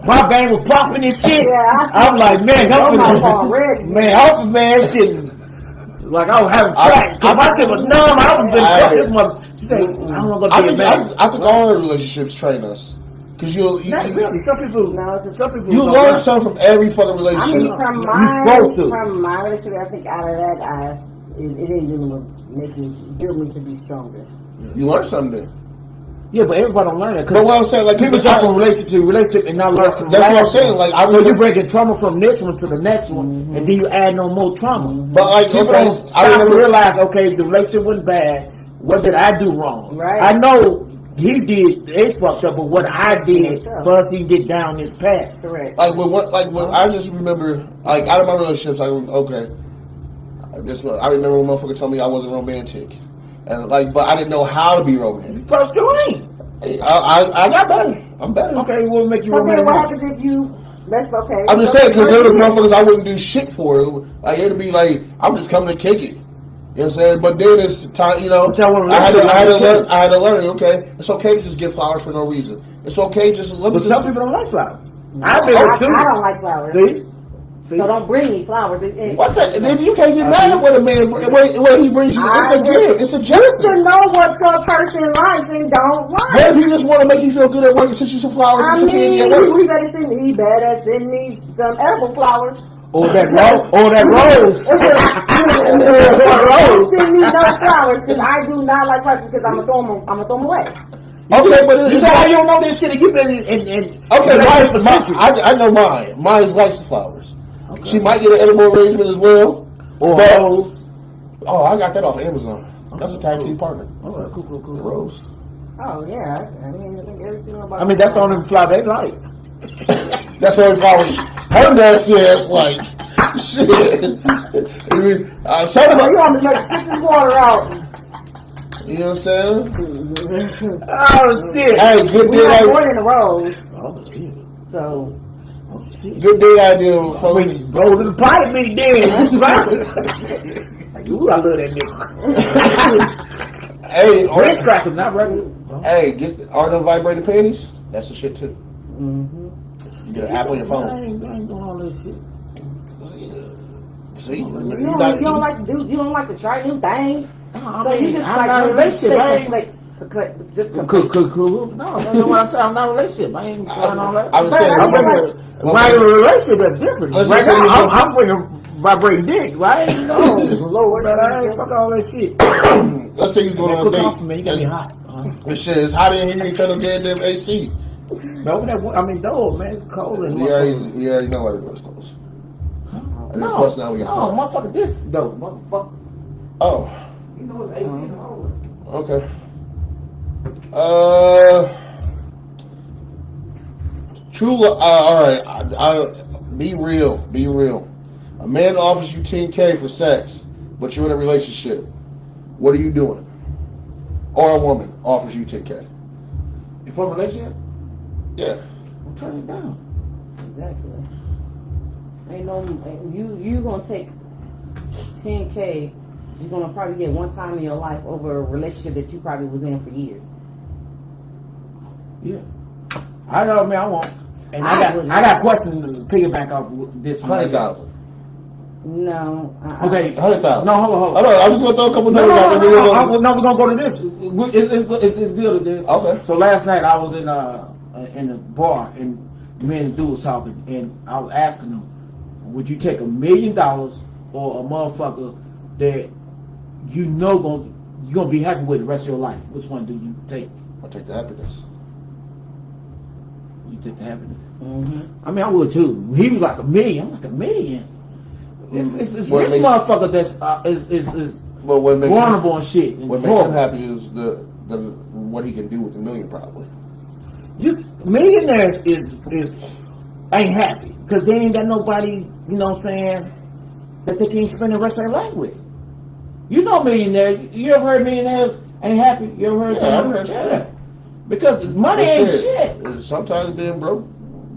My bang was popping and shit.
Yeah,
I'm like, man, man, shit. Like I was having crack. Cause my shit was numb. I was been fucking this mother. She said, I don't want to go to bed, man.
I think all relationships train us. Because
Not really. Some people.
you learn something from every fucking
I
relationship.
mean, from my relationship, I think out of that, it didn't build me to be stronger.
You learn something then.
Yeah, but everybody don't learn that.
But what I'm saying, like,
people jump from relationship to relationship and not learn from.
That's what I'm saying. Like, I
so you breaking trauma from next one to the next one, and then you add no more trauma.
But like,
People don't stop and realize, okay, the relationship was bad. What did I do wrong?
Right.
I know he did, they fucked up, but what I did for us to get down this path.
Correct.
Like when I just remember, like, out of my relationships, I remember when motherfucker told me I wasn't romantic, and like, but I didn't know how to be romantic.
But still ain't.
I got better. I'm better.
Okay, what make you
Okay,
romantic?
what happens if you? That's okay.
I'm just saying, because there was motherfuckers I wouldn't do shit for. Like, it'd be like, I'm just coming to kick it. You know what I'm saying? But then it's time, you know, I had to learn, okay, it's okay to just give flowers for no reason. It's okay just let me.
But some people don't like flowers.
I don't like flowers.
See?
So don't bring me flowers.
What the? Then you can't get mad at what a man, when he brings you. It's a gift. It's a gesture.
You should know what your person likes and don't like.
What if he just want to make you feel good at work and send you some flowers?
I mean, he better send me some edible flowers.
Or that rose.
Don't send me no flowers because I do not like flowers because I'm gonna throw them away.
Okay, but
you know how you don't know this shit? You've been in
okay, I know mine. Mine likes the flowers. Okay. She might get an edible arrangement as well. I got that off Amazon. That's a tag team partner.
All right, cool.
The rose.
Oh yeah, I mean, I think everything about.
I mean, that's the only flower they like.
That's the only flowers her dad says, like, shit. I mean,
you want to make stick this water out.
You know what I'm saying?
Oh shit!
Hey, good
we
day.
Like more than a rose.
Oh shit!
So.
Good day idea, folks.
Rose in the pipe, me then. Ooh, I love that nigga.
Hey,
red crackers, not regular.
Hey, are them vibrating panties? That's the shit too.
Mm-hmm.
You get an app on your phone.
I ain't doing all this shit.
See, you don't like to try new things.
No,
so you just
I'm
like
not in a relationship.
Just
cool. No, that's what I'm saying. I'm not in a relationship. I ain't trying all that.
I'm saying,
my relationship is different. Right now, I'm bringing vibrating dick, right? No, Lord, I ain't fuck all that shit.
Let's say you going on a date.
Off me, you got me hot.
But shit, it's hot in here. You can't get them AC.
No, man, it's cold in
here. We already know why the door's closed.
No, motherfucker, this though, motherfucker.
Oh.
You know it's AC in the hallway.
Okay. True. All right. Be real. A man offers you $10K for sex, but you're in a relationship. What are you doing? Or a woman offers you $10K.
You for a relationship?
Yeah.
Well, turn it down.
Exactly. Ain't no you gonna take $10K. You're gonna probably get one time in your life over a relationship that you probably was in for years.
Yeah, I know, man. I won't. And I got questions to piggyback off this.
100,000.
No.
Okay,
100,000.
No, hold on.
I'm just gonna throw a couple numbers
out there. No, we're gonna go to this. It's good to this.
Okay.
So last night I was in a bar and me and the dude was talking, and I was asking him, would you take $1 million or a motherfucker that you're gonna be happy with the rest of your life? Which one do you take?
I'll take the happiness.
You take the happiness.
Mm-hmm.
I mean, I would too. He was like $1 million. I'm like $1 million. It's this motherfucker that's is vulnerable and shit.
What makes him happy is the what he can do with $1 million probably.
Millionaires is ain't happy because they ain't got nobody. You know what I'm saying? That they can't spend the rest of their life with. You know, millionaires. You ever heard millionaires ain't happy? You ever heard someone? Yeah. Because money ain't shit.
Sometimes being broke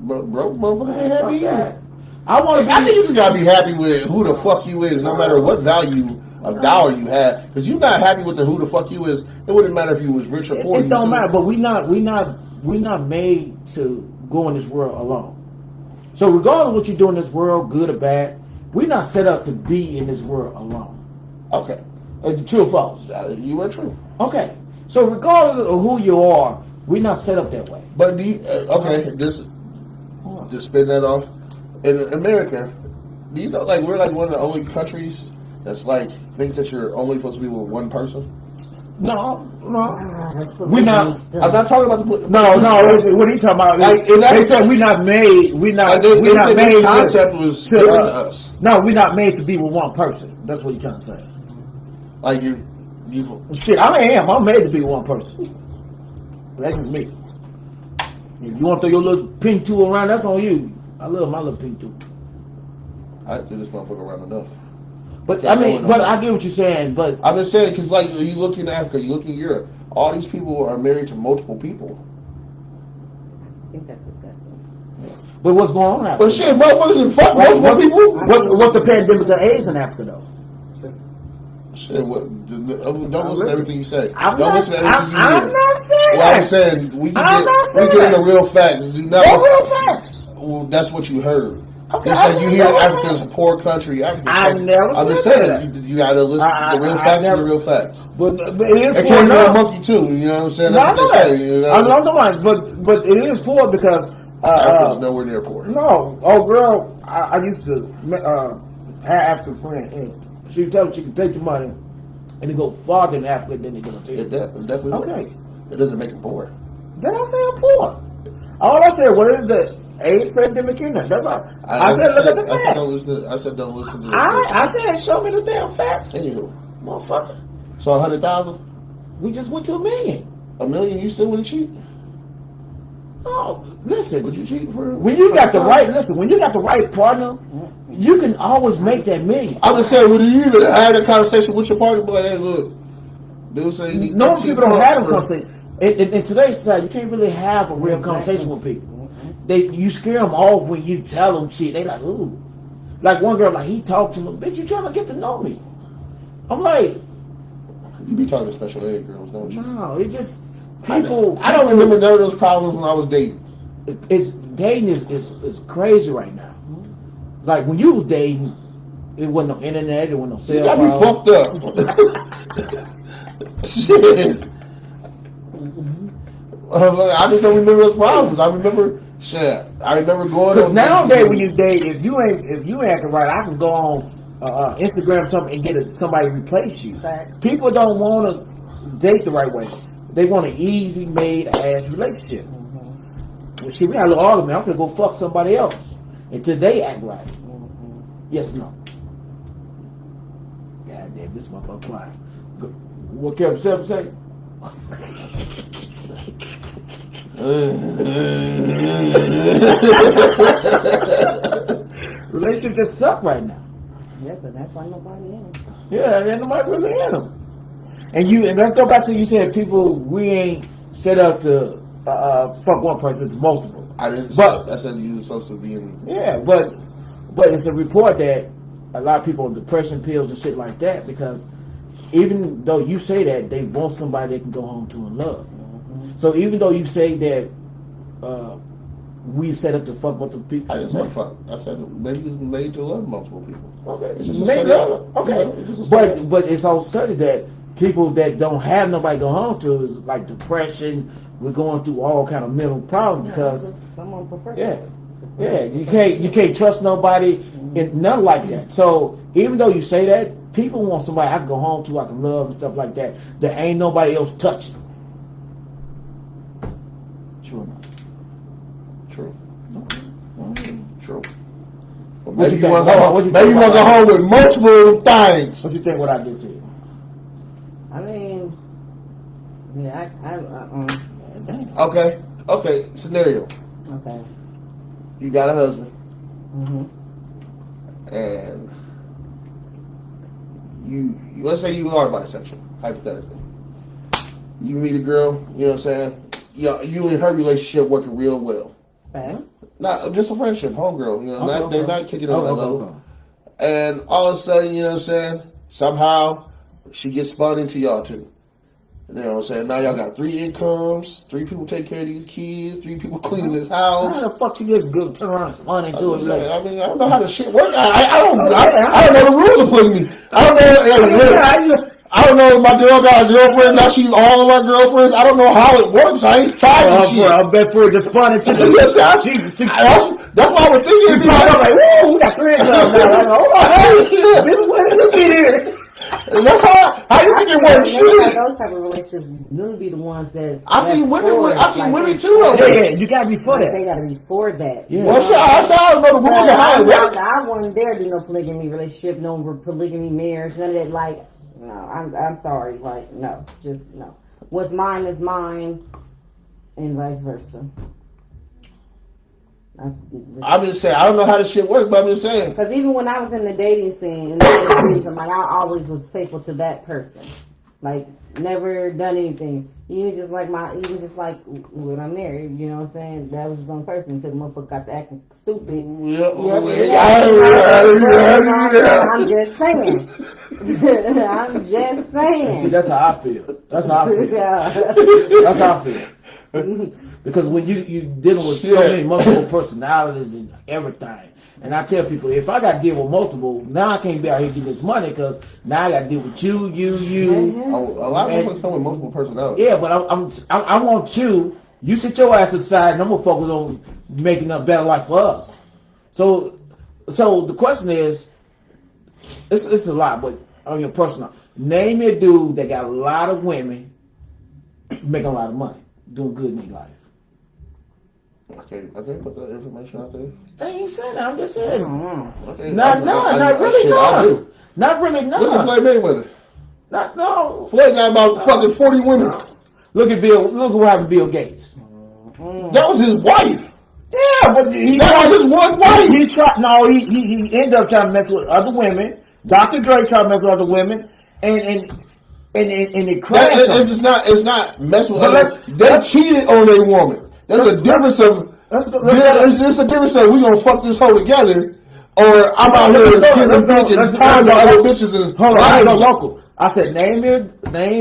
motherfucker ain't happy either.
I
think you just gotta be happy with who the fuck you is, no matter what value of dollar you have. Because you're not happy with who the fuck you is. It wouldn't matter if you was rich or poor.
It don't matter. But we're not made to go in this world alone. So regardless of what you do in this world, good or bad, we're not set up to be in this world alone.
Okay.
True or false?
You are true.
Okay. So regardless of who you are, We're not set up that way.
But do you, okay, just spin that off. In America, do you know, like, we're like one of the only countries that's like think that you're only supposed to be with one person?
No.
That's
We're not.
I'm not talking about the
No. What are you talking about?
Like,
They said we're not made. We're not.
They
We're not
said
made.
this concept was given to us.
No, we're not made to be with one person. That's what you're trying to say.
Like you.
Shit, I am. I'm made to be with one person. That's just me. If you want to throw your little pink tool around, that's on you. I love my little pink tool.
I threw this motherfucker around enough.
But I mean, but I get what you're saying. But
I've been saying, because like you look in Africa, you look in Europe, all these people are married to multiple people.
I think that's disgusting.
but what's going on out
But shit, motherfuckers and fuck multiple people.
What's the pandemic of AIDS in Africa though?
Shit, what? Don't listen to everything you say.
I'm
Don't
not,
listen to everything you
I'm
hear.
not saying
Well, I'm
that.
saying we
I'm
can
not
get
saying
into
that.
real facts. Do not.
They're real facts.
Well, that's what you heard.
Okay,
It's like you hear Africa's a poor country. Africa's
I never
I'm just
said
saying, you gotta listen to the real facts and the real facts.
But it is
It
poor
can't be a
now.
monkey too. You know what I'm saying?
No, I
That's
know
what they
that.
say. You know?
I know, but it is poor because
Africa's nowhere near poor.
no. Oh, girl, I used to have African friend. She would tell me she could take your money and then go farther in Africa than they go to.
It definitely
Okay.
will. It doesn't make it poor.
Then I say I'm poor. All I said, what is the AIDS pandemic in there? That's all. I said, look at the
I said
facts.
don't listen to the
I said, show me the damn facts,
Anywho,
motherfucker.
so 100,000,
We just went to $1 million.
$1 million, you still wouldn't cheat?
No, listen.
Would you cheat for?
When you got the right, listen. When you got the right partner, you can always make that $1 million.
I'm just saying, would you even have a conversation with your partner? But hey, look, dude say you need
No
13
people don't have a
bucks for-
conversation. In today's society, you can't really have a real conversation with people. You scare them off when you tell them shit. They like, ooh. Like one girl, like he talked to me, bitch, you trying to get to know me. I'm like,
You be talking to special ed girls, don't you?
no, it just people.
I don't remember none of those problems when I was dating.
It's dating is crazy right now. Like when you was dating, it wasn't no internet, it wasn't no cell
You got me
phone.
fucked up. Shit. I just don't remember those problems. I remember shit. I remember going.
Because
on
nowadays when you date, if you ain't acting right, I can go on Instagram or something and get somebody to replace you.
Facts.
People don't want to date the right way. They want an easy made ass relationship. Well, shit, we had a little argument. I'm gonna go fuck somebody else until they act right. Yes, no. God damn, this motherfucker crying. What Kevin Seven say? Relationships just suck right now.
Yeah, but that's why nobody in.
Yeah, ain't nobody really in them. And let's go back to you said people we ain't set up to fuck one person, it's multiple.
I didn't.
But-
I said you were supposed to be in.
Yeah, but it's a report that a lot of people on depression pills and shit like that because even though you say that they want somebody they can go home to and love. So even though you say that we set up to fuck multiple people,
I didn't say fuck. I said maybe it's made to love multiple people.
okay,
It's just a
maybe
study.
okay,
You know, it's just a study.
but it's all studied that people that don't have nobody to go home to is like depression. We're going through all kind of mental problems because
someone prefer.
yeah, you can't trust nobody and nothing like that. So even though you say that, people want somebody I can go home to, I can love and stuff like that. That ain't nobody else touching. True enough.
True. True. Well,
What
maybe
you
you want
think?
to
What you
go. Maybe
think
you want to go
about
home with multiple things.
What you think? What I just said?
I mean, yeah,
Okay. Okay. Scenario.
okay.
You got a husband,
Mm-hmm.
and you let's say you are bisexual, hypothetically. You meet a girl. You know what I'm saying? You and her relationship working real well.
Facts.
Not just a friendship, homegirl. You know, they're not kicking it on that level.
Okay.
And all of a sudden, you know what I'm saying? Somehow, she gets spun into y'all too. You know what I'm saying? Now y'all got 3 incomes, 3 people take care of these kids, 3 people cleaning this
How
house.
the fuck you just go turn around and spun into it? Like,
I mean, I don't know how the shit works. I don't know the rules of polygamy. I don't know. I don't know if my girl got a girlfriend. Now she's all of our girlfriends. I don't know how it works. I ain't tried this shit.
I bet for the fun and shit.
That's why I was thinking.
She popped up like, woo, we got 3 girls now. Like, hold on, this is when you get here.
And that's how you think it works. Shit.
Those type of relationships, those be the ones that
I see women. I see women too.
Yeah, you gotta be for that.
They gotta be for that.
Yeah.
Well, shit, I don't know the rules of how it works.
I wouldn't dare do no polygamy relationship, no polygamy marriage, none of that. Like, no, I'm sorry. Like, no, just no. What's mine is mine, and vice versa.
I'm just saying, I don't know how this shit works, but I'm just saying.
Because even when I was in the dating scene, like, I always was faithful to that person. Like, never done anything. Even just like when I'm married, you know what I'm saying? That was one person until the motherfucker got to acting stupid. I'm just saying. I'm just saying.
See, that's how I feel. That's how I feel. That's how I feel. Because when you dealing with so many multiple personalities and everything, and I tell people, if I got to deal with multiple, now I can't be out here getting this money because now I got to deal with you.
Mm-hmm.
A lot of people come with multiple personalities.
Yeah, but I want you. You sit your ass aside, and I'm gonna focus on making a better life for us. So the question is, it's a lot, but on your personal, name me a dude that got a lot of women, making a lot of money, doing good in their life.
I can't put that information out there.
I ain't saying that. I'm just saying.
Okay.
Not really none. Not really none.
Look at Floyd Mayweather.
No.
Floyd got about fucking 40 women.
Look at what happened to Bill Gates.
That was his wife.
Yeah, but
that was his one wife.
He ended up trying to mess with other women. Dr. Dre tried to mess with other women, and it crashed.
It's not messing with others. They cheated on a woman. There's a difference of we gonna fuck this hoe together, or I'm out here getting a bitch and tying to other bitches and
hold on. I go local. I said name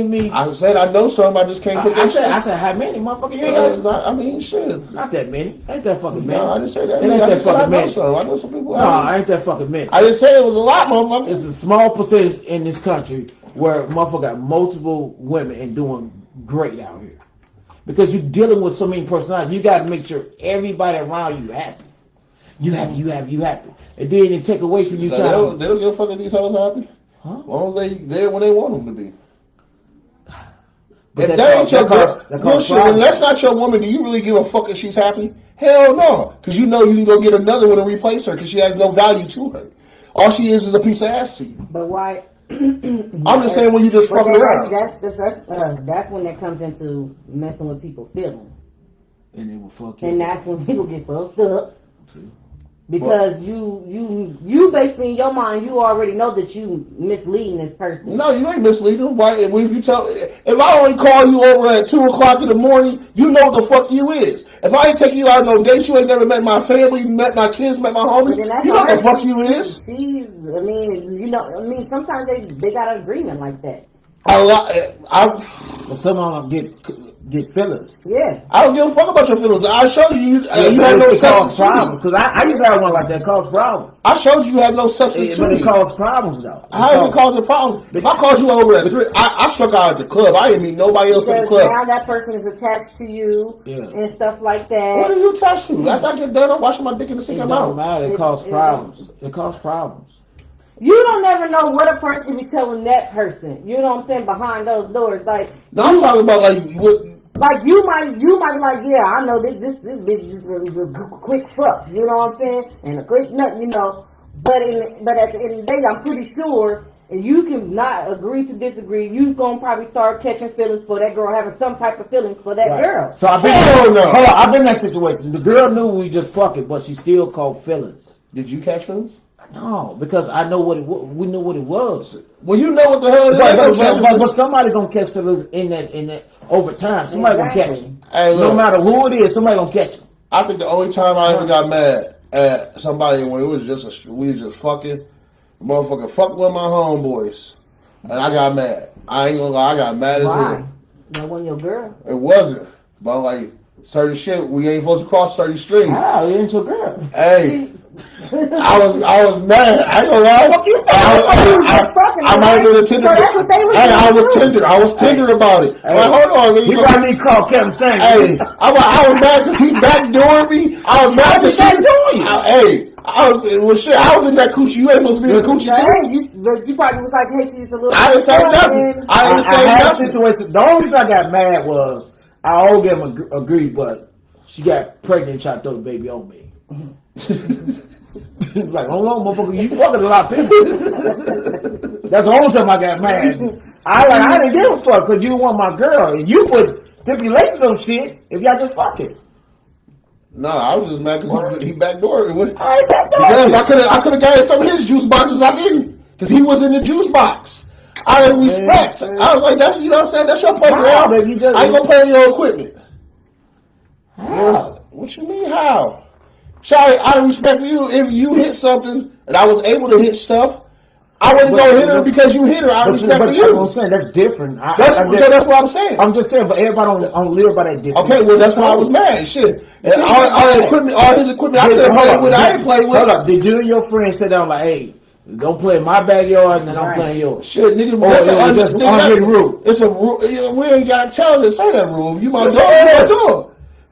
me.
I said I know some. I just can't put that shit.
I said how many, motherfucker? You ain't
it's not. I mean, shit.
Not that many. Ain't that fucking many?
No, I didn't say that.
It ain't that fucking many.
I know some people.
No, I ain't that fucking many.
I didn't say it was a lot, motherfucker.
It's a small percentage in this country where motherfucker got multiple women and doing great out here. Because you're dealing with so many personalities, you got to make sure everybody around you happy. You happy. And then they take away from you.
So they don't give a fuck if these hoes happy.
Huh?
As long as they there when they want them to be.
But
if that ain't your girl, and that's not your woman, do you really give a fuck if she's happy? Hell no. Because you know you can go get another one and replace her because she has no value to her. All she is a piece of ass to you.
But why?
I'm just saying when you just fucking around.
That's when that comes into messing with people's feelings.
And they will fuck you.
And that's when people get fucked up. See? Because you basically in your mind you already know that you misleading this person.
No, you ain't misleading. Why? If I only call you over at 2:00 in the morning, you know what the fuck you is. If I ain't taking you out on no dates, you ain't never met my family, met my kids, met my homies. You know what the fuck you is.
Sometimes they got an agreement like that.
But some of them get feelings.
Yeah.
I don't give a fuck about your feelings. I showed you have no substance
problems. Because I used to have one like that. Cause problems.
I showed you have no substance to
But it caused problems though.
How does it cause a problem? If I called you over at 3, I struck out at the club. I didn't meet nobody else at the club.
Now that person is attached to you and stuff like that.
What are you attached to? After I get done, I'm washing my dick in the sink. I'm out.
It causes problems. It causes problems.
You don't never know what a person be telling that person. You know what I'm saying? Behind those doors, like.
No, I'm talking about like what.
Like you might be like, yeah, I know this bitch is a quick fuck. You know what I'm saying? And a quick nut, you know. But at the end of the day, I'm pretty sure. And you can not agree to disagree. You gonna probably start catching feelings for that girl, having some type of feelings for that girl.
So I've been in that situation. The girl knew we just fucking, but she still called feelings.
Did you catch feelings?
No, because I know what it was. We knew what it was.
Well, you know what the hell it is.
But somebody gonna catch feelings in that over time. Somebody gonna catch them.
Hey, look,
no matter who it is, somebody gonna catch them.
I think the only time I ever got mad at somebody when it was we was just fucking, the motherfucker fucked with my homeboys, and I got mad. I ain't gonna lie, I got mad as hell.
That wasn't your girl.
It wasn't, but like certain shit, we ain't supposed to cross certain streams.
Wow, you ain't your girl.
Hey, I was mad. I ain't gonna lie. I might have been a tender.
So that's what they were
I was
doing,
tender. I was tender about it.
Hey.
Like, hold on,
You probably need to call Kevin Samuels.
Hey, I was mad because he backdoored me. I was mad because I was in that coochie. You ain't supposed to be in the coochie too.
But you probably was like, hey, she's a little.
I didn't say nothing. I didn't say nothing.
Situation. The only reason I got mad was I all gave him agree, but she got pregnant and tried to throw the baby on me. Like, hold on, motherfucker, you fucking a lot of people. That's the only time I got mad. I didn't give a fuck because you want my girl, and you put stipulations on shit if y'all just fucking.
No, I was just mad because he backdoored me.
I
Because I could have gotten some of his juice boxes. I didn't, because he was in the juice box. I didn't respect. I was like, that's, you know what I'm saying? That's your playground. I ain't gonna play on your equipment.
How?
What you mean how? Charlie, out of respect for you, if you hit something and I was able to hit stuff, I wouldn't go hit her because you hit her. Out of respect for you.
I'm saying that's different.
So that's what I'm saying.
I'm just saying, but everybody don't live by that different.
Okay, well that's why I was mad. Shit, and all his equipment, I could have played with. I didn't play with.
Hold up, did you and your friend sit down like, hey, don't play in my backyard and then I'm playing yours?
Shit, nigga,
that's an unwritten rule.
It's a rule. We ain't got to tell you say that rule. You my dog, you my dog.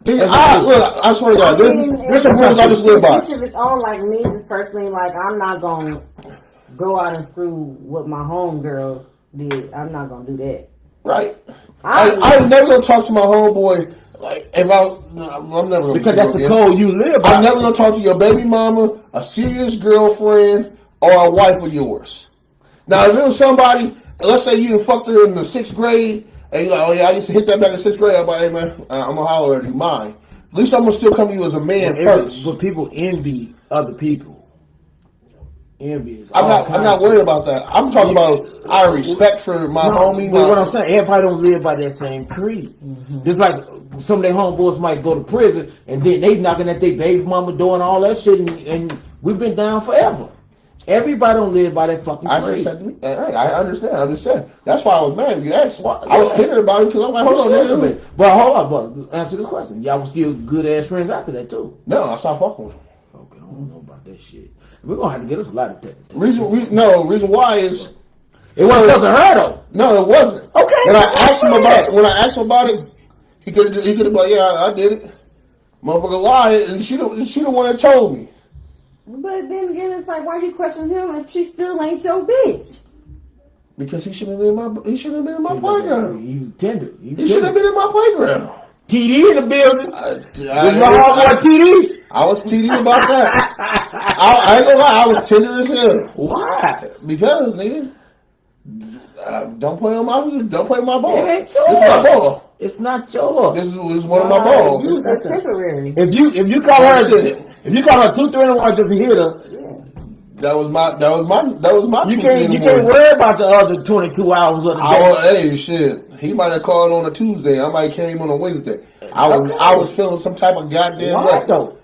Look, I swear to God, there's some rules I just live by.
Each of its own, like me, just personally, like I'm not gonna go out and screw what my homegirl did. I'm not gonna do that.
Right. I'm never gonna talk to my homeboy. Like if I'm never gonna,
because that's the code you live by.
I'm never gonna talk to your baby mama, a serious girlfriend, or a wife of yours. Now, if it was somebody, let's say you fucked her in the 6th grade, and you're like, oh yeah, I used to hit that back in 6th grade. I'm like, hey man, I'm gonna holler at you, mine. At least I'm gonna still come to you as a man first.
But people envy other people. Envy is.
I'm not worried about that. I'm talking about out of respect for my homie.
But what I'm saying, everybody don't live by that same creed. Just like some of their homeboys might go to prison and then they knocking at their baby mama door and all that shit, and we've been down forever. Everybody don't live by that fucking creed.
I understand. That's why I was mad. You asked. I was kidding about it because I'm like, hold on, nigga.
But hold on, but answer this question. Y'all were still good ass friends after that too.
No, I stopped fucking with him.
Okay, I don't know about that shit. We're gonna have to get us a lot of that.
Reason why is
it wasn't because of her though.
No, it wasn't.
Okay.
When I asked him about it, he could have been like, yeah, I did it. Motherfucker lied, and she the one that told me.
But then again, it's like, why you question him if she still ain't your bitch?
Because he shouldn't have been in my playground.
He was tender.
He should have been in my playground.
TD in the building.
TD. I was TD about that. I ain't gonna lie, I was tender as hell.
Why?
Because nigga, don't play with my ball.
It ain't yours.
It's my ball.
It's not yours.
This is one of my balls.
You just temporary.
If you call her 2, 3 in the morning just to hit her,
that was my.
You can't worry about the other 22 hours of the day.
Hey, shit. He might have called on a Tuesday. I might came on a Wednesday. I was feeling some type of goddamn way.
Though?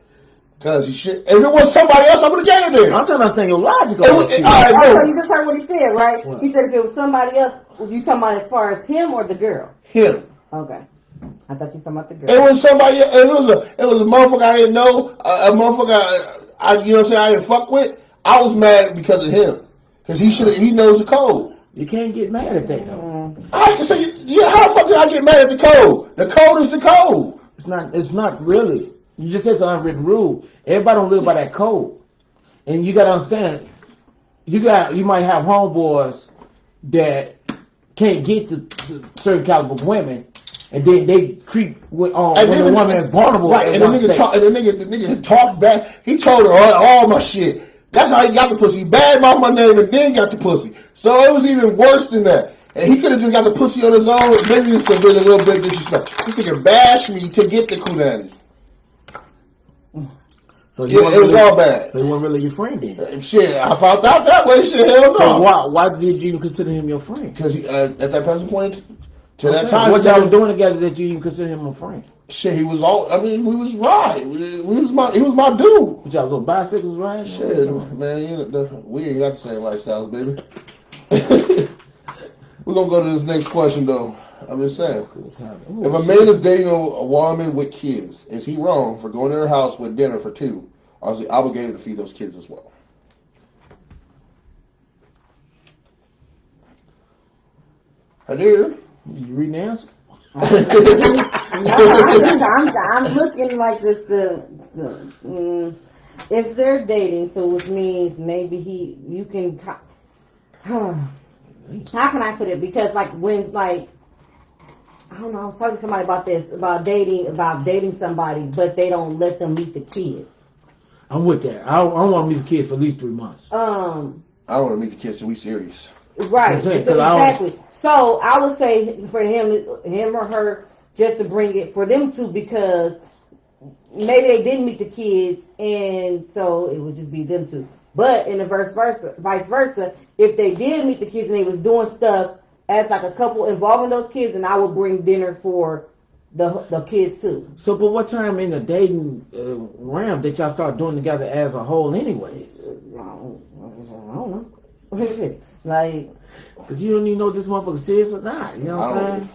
Cause if it was somebody else, I would have got it there.
I'm talking about saying your logical.
So you just heard what he said, right? What? He said if it was somebody else, you talking about as far as him or the girl?
Him.
Okay. I thought you were talking about the girl.
It was somebody. It was a motherfucker I didn't know. A motherfucker I you know what I'm saying, I didn't fuck with. I was mad because of him. Cause he knows the code.
You can't get mad at that though.
How the fuck did I get mad at the code? The code is the code.
It's not really. You just said it's an unwritten rule. Everybody don't live by that code. And you gotta understand, you might have homeboys that can't get the certain caliber of women, and then they creep when the woman is vulnerable.
Right, and the nigga talked back. He told her all my shit. That's how he got the pussy. He bad mouth my name and then got the pussy. So it was even worse than that. And he could have just got the pussy on his own. Maybe it's a little bit disrespect. This nigga bashed me to get the Kunani.
So
it was all bad.
So he wasn't really your friend then?
Shit, I found out that way. Shit, hell no.
So why did you consider him your friend?
Because at that present point, that time,
what y'all were doing together that you even consider him a friend?
Shit, he was all. I mean, we was right. He was my dude.
But y'all go bicycles, right?
Shit, man, we ain't got the same lifestyles, baby. We're gonna go to this next question though. I'm just saying, if a man is dating a woman with kids, is he wrong for going to her house with dinner for 2? I was obligated to feed those kids as well. I did.
You reading the answer?
No, I'm looking like this. If they're dating, so which means maybe you can. How can I put it? Because like when I don't know, I was talking to somebody about this about dating somebody, but they don't let them meet the kids.
I'm with that. I want to meet the kids for at least 3 months.
I don't want to meet the kids till we serious.
Right, exactly. So I would say for him or her, just to bring it for them to, because maybe they didn't meet the kids, and so it would just be them two. But in the vice versa, if they did meet the kids and they was doing stuff as like a couple involving those kids, then I would bring dinner for the kids too.
So, but what time in the dating realm did y'all start doing together as a whole, anyways?
I don't know. Like,
because you don't even know if this motherfucker serious or not. You know what I'm saying?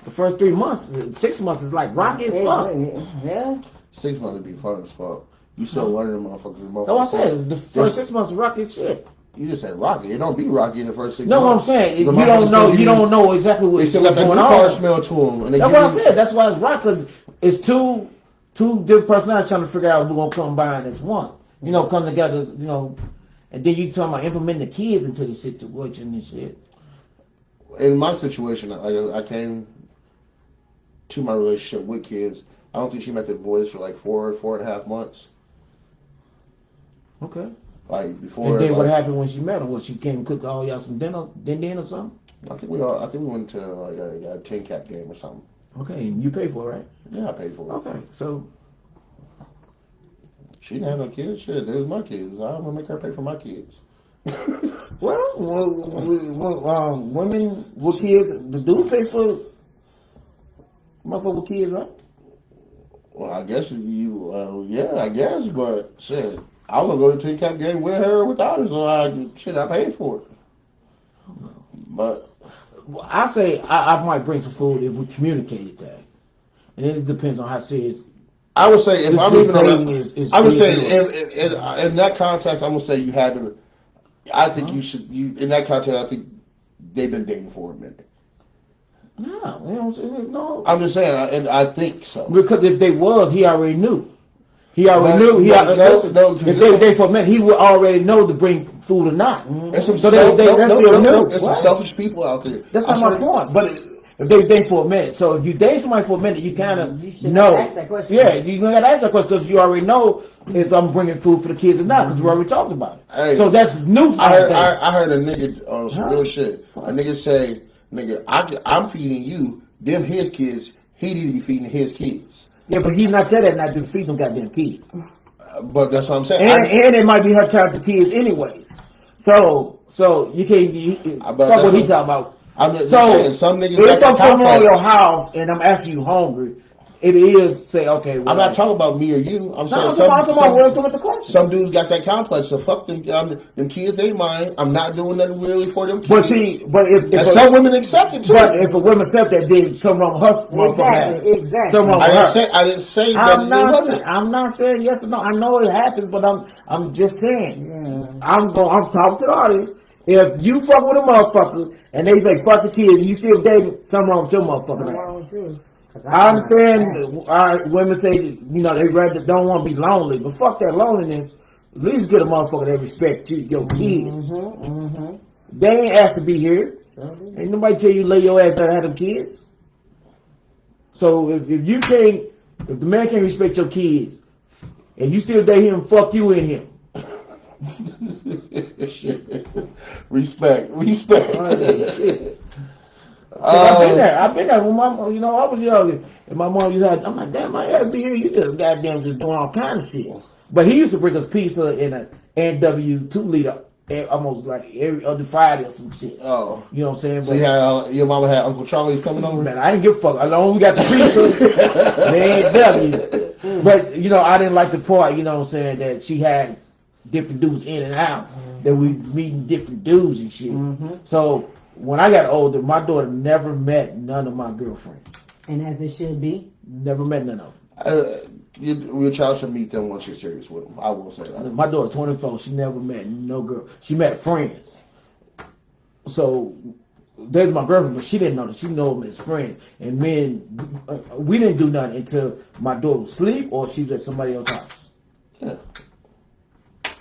The first 3 months, 6 months is like rocky as fuck.
Yeah.
6 months would be fun as fuck. You still learning the motherfuckers.
No, I said the first 6 months is rocky as shit.
You just said rocky. It don't be rocky in the first 6 months.
No, what I'm saying, you don't know exactly what's
they still got that
going
car
on.
smell to them. And
That's what I said. That's why it's rocky, because it's two different personalities trying to figure out if we're gonna combine as one. You know, come together. You know, and then you talking about implementing the kids into the situation and shit.
In my situation, I came to my relationship with kids. I don't think she met the boys for like 4.5 months.
Okay.
Like before.
And then what happened when she met him? Well, she came and cook all y'all some dinner or something?
I think we went to like a 10 cap game or something.
Okay, and you paid for it, right?
Yeah, I paid for it.
Okay, so
she didn't have no kids. Shit, it was my kids. I'm gonna make her pay for my kids.
well, women with kids, the dude pay for motherfucker with kids, right?
Well, I guess yeah, I guess, but shit, I'm gonna go to the 10 cap game with her or without her, so I paid for it. But
I say I might bring some food if we communicated that, and it depends on how serious.
I would say if I'm even I would say in that context, I'm gonna say you had to. I think you in that context. I think they've been dating for a minute.
No.
I'm just saying, and I think so.
Because if they was, he already knew. If they dated for a minute, he would already know to bring food or not.
There's some selfish people out there.
That's not my point. But if they date for a minute, so if you date somebody for a minute, you kind of know.
Ask that question.
Yeah, you got to ask that question because you already know if I'm bringing food for the kids or not because we already talked about it.
Hey,
so that's new.
I heard a nigga on some real shit. A nigga say, "Nigga, I'm feeding you. Them his kids. He need to be feeding his kids."
Yeah, but he's not that not to feed them goddamn kids.
But that's what I'm saying.
And it might be her time for kids anyways. So you can't. Fuck what he talking about.
I'm just saying, some niggas
if I'm coming on your house and I'm asking you hungry, it is say okay. Well,
I'm not talking about me or you. I'm saying some dudes got that complex. So fuck them. Them kids ain't mine. I'm not doing nothing really for them kids.
But if
some women accept it too.
But if a woman accept that, then something wrong with her.
Exactly.
I didn't say that.
I'm not saying yes or no. I know it happens, but I'm just saying. Yeah. I'm talking to the audience. If you fuck with a motherfucker and they say fuck the kid, and you still dating, something wrong with your motherfucker. I understand women say they rather don't want to be lonely, but fuck that loneliness. At least get a motherfucker that respect your kids. They ain't asked to be here. Ain't nobody tell you lay your ass down and have them kids. So if the man can't respect your kids and you still date him, fuck you in him.
Respect.
I've been there when I was young and my mom used to have, I'm like, damn, I had to be here. You just goddamn just doing all kinds of shit. But he used to bring us pizza in an NW 2-liter almost like every other Friday or some shit.
Oh.
You know what I'm saying?
So your mama had Uncle Charlie's coming over?
Man, I didn't give a fuck. As long as we got the pizza, NW. But, I didn't like the part, you know what I'm saying, that she had different dudes in and out, that we meeting different dudes and shit. So when I got older, my daughter never met none of my girlfriends.
And as it should be.
Never met none of them.
Your child should meet them once you're serious with them. I will say that.
My daughter, 24, she never met no girl. She met friends. So there's my girlfriend, but she didn't know that. She knew them as friends. And men, we didn't do nothing until my daughter was asleep or she was at somebody else's house.
Yeah.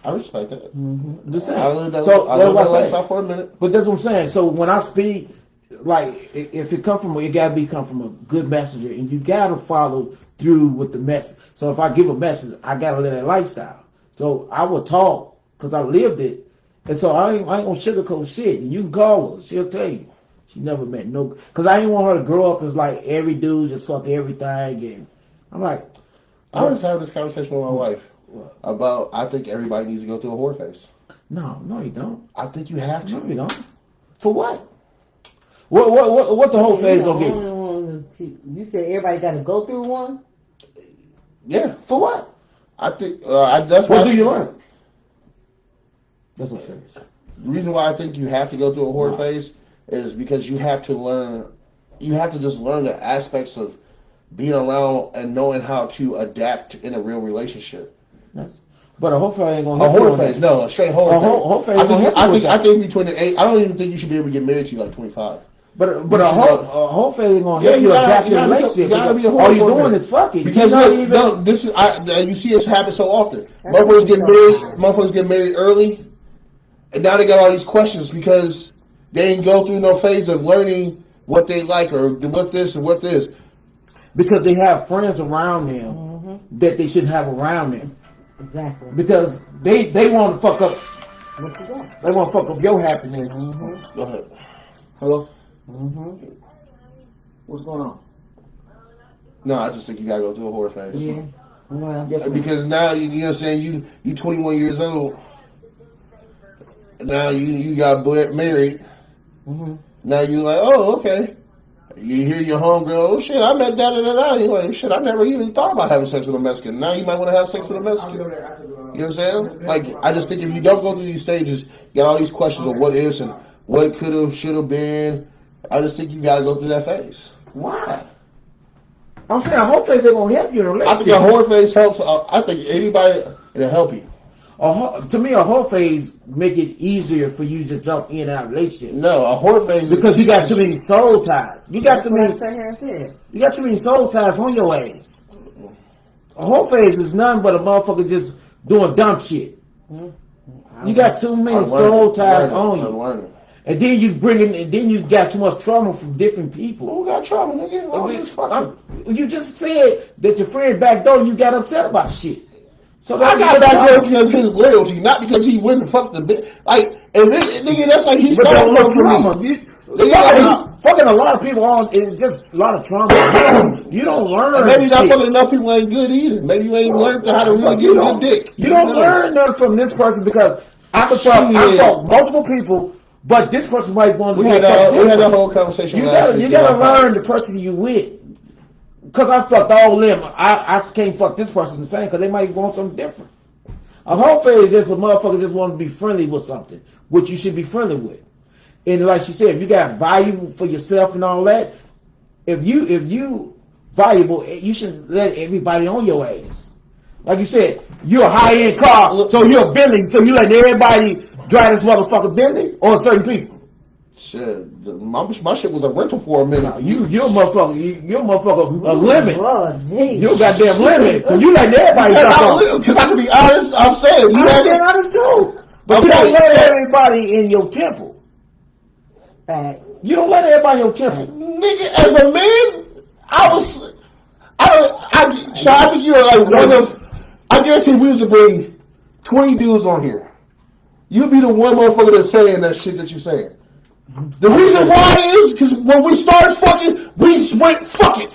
I respect that.
Mm-hmm. The same.
I lived that,
So
I lived that
what I'm
lifestyle for a minute.
But that's what I'm saying. So when I speak, like if it come from a good messenger, and you gotta follow through with the message. So if I give a message, I gotta live that lifestyle. So I will talk because I lived it, and so I ain't gonna sugarcoat shit. And you can call her, she'll tell you. She never met no, because I didn't want her to grow up as like every dude just fuck everything. And I'm like,
I was having this conversation with my wife about I think everybody needs to go through a whore phase.
no, you don't.
I think you have to.
No, you don't. For what? What the whole phase gonna get?
You said everybody got to go through one.
Yeah.
For what?
I think that's
What
why.
do you learn? That's okay.
The reason why I think you have to go through a whore phase is because you have to learn. You have to just learn the aspects of being around and knowing how to adapt in a real relationship.
Yes. But a whole phase ain't gonna
A
help you
whore
on
phase,
that.
no, a straight whore phase.
Whole phase gonna help you with
I
that.
think between the age, I don't even think you should be able to get married to like 25.
But
You
a
should
whole phase ain't gonna
Yeah,
help
you
you
gotta-
adapt
you
in a
gotta be-
relationship.
you gotta be a
All
whore
you're
for
doing
it.
is fucking.
Because
You're not
look,
even.
no, this is you see this happen so often.
That's
Motherfuckers get
so
married.
hard.
Motherfuckers get married early, and now they got all these questions because they didn't go through no phase of learning what they like or what this and what this.
Because they have friends around them that they shouldn't have around them.
Exactly.
Because they want to fuck up.
What you got?
They want to fuck up your happiness.
Go ahead. Hello.
What's going on?
No, I just think you gotta go through a whore phase.
Yeah. Well,
Yes, ma'am.
Because now you know what I'm saying, you 21 years old. Now you got married. Now you like, oh, okay. You hear your homegirl, oh shit, I met da. You're like, shit, I never even thought about having sex with a Mexican. Now you might want to have sex with a Mexican. You know what I'm saying? Like, I just think if you don't go through these stages, you got all these questions of what ifs and what it could have, should have been. I just think you got to go through that phase.
Why? I'm saying a whole phase ain't gonna help you in a
I think
relationship.
a whore phase helps. I think anybody, it'll help you.
To me, a whole phase make it easier for you to jump in and out of a relationship.
No, a whore phase
Because you got too many soul ties. You got too
that's what I
many.
sat here and said.
You got too many soul ties on your ass. A whole phase is nothing but a motherfucker just doing dumb shit. You got too many soul ties on you,
Learning.
and then you bring in, and then you got too much trauma from different people.
Who got trouble, nigga? All this fucking.
You just said that your friend back door, you got upset about shit. So
I got back there because of his loyalty, not because he wouldn't fuck the bitch. Like, and this nigga, that's like he
But
started
that's no
from
trauma.
me.
Fucking a lot of people on is just a lot of trauma. You don't learn.
And maybe not
shit.
fucking enough people ain't good either. Maybe you ain't learned how to really get a good dick.
You don't learn nothing from this person because I fuck multiple people, but this person might want to
We had that whole conversation last week.
You gotta learn the person you with. Cause I fucked all them. I can't fuck this person the same because they might want something different. A whole phase is just a motherfucker just want to be friendly with something, which you should be friendly with. And like she said, if you got value for yourself and all that, if you valuable, you should let everybody on your ass. Like you said, you're a high end car, so you're a Bentley, so you let everybody drive this motherfucker Bentley or certain people.
Shit, my shit was a rental for a minute.
You're a motherfucker a limit.
Lord, jeez.
You're a goddamn limit. Cause you let everybody suck on.
Because I can be honest, I'm saying.
I'm being honest too. But you
Okay,
don't let
so-
everybody in your temple.
Facts.
You don't let everybody in your temple.
Nigga, as a man, so I think you're like one of, I guarantee we was to bring 20 dudes on here. You'll be the one motherfucker that's saying that shit that you're saying. The reason why is because when we started fucking, we just went fucking.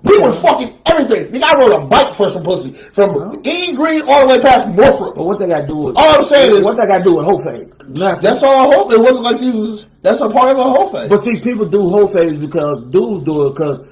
We were fucking everything. Nigga, I rode a bike for some pussy. From Eaton Green all the way past Morford.
But what they got to do with
All I'm saying is,
what they got to do with whole phase? Nothing.
that's all I hope. It wasn't like these was, that's a part of the whole thing.
But see, people do whole phase because dudes do it because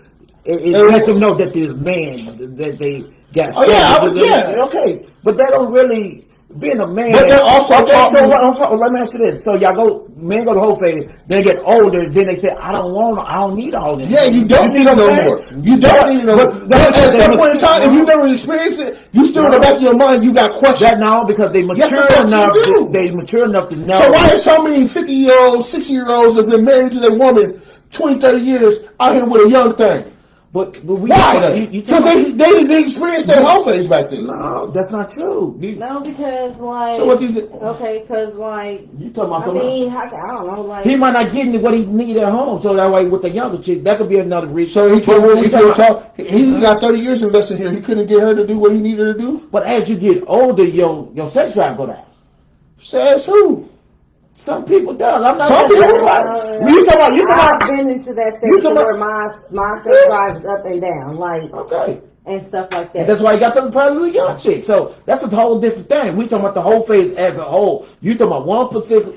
it lets them know that there's man that they got.
Oh, yeah, yeah.
Okay, but they don't really being a man.
But they're also
okay,
talking.
so let me ask you this. So y'all go, men go to whole phase, they get older, then they say, I don't need all this.
Yeah, you don't need it no more. You don't need it no more. But at some point in time, if you never experienced it, you still in the back of your mind, you got questions.
That now because they mature enough. They mature enough to know.
So why is so many 50-year-olds, 60-year-olds have been married to their woman 20, 30 years out here with a young thing?
But
why? Because they didn't experience their whole phase back then.
No, that's not true.
No, because like.
So what these?
Okay, because like.
You talking about
I
something?
mean, I don't know, like.
He might not get what he need at home, so that way with the younger chick, that could be another reason.
So he can't really talk. He got 30 years invested here. He couldn't get her to do what he needed to do.
But as you get older, your sex drive go down.
Says who?
Some people does. I'm not.
Some people.
You talking about?
I've been into that stage where my sex drive is up and down, like.
Okay.
And stuff like that.
And that's why you got the probably young chick. So that's a whole different thing. We talking about the whole phase as a whole. You talking about one particular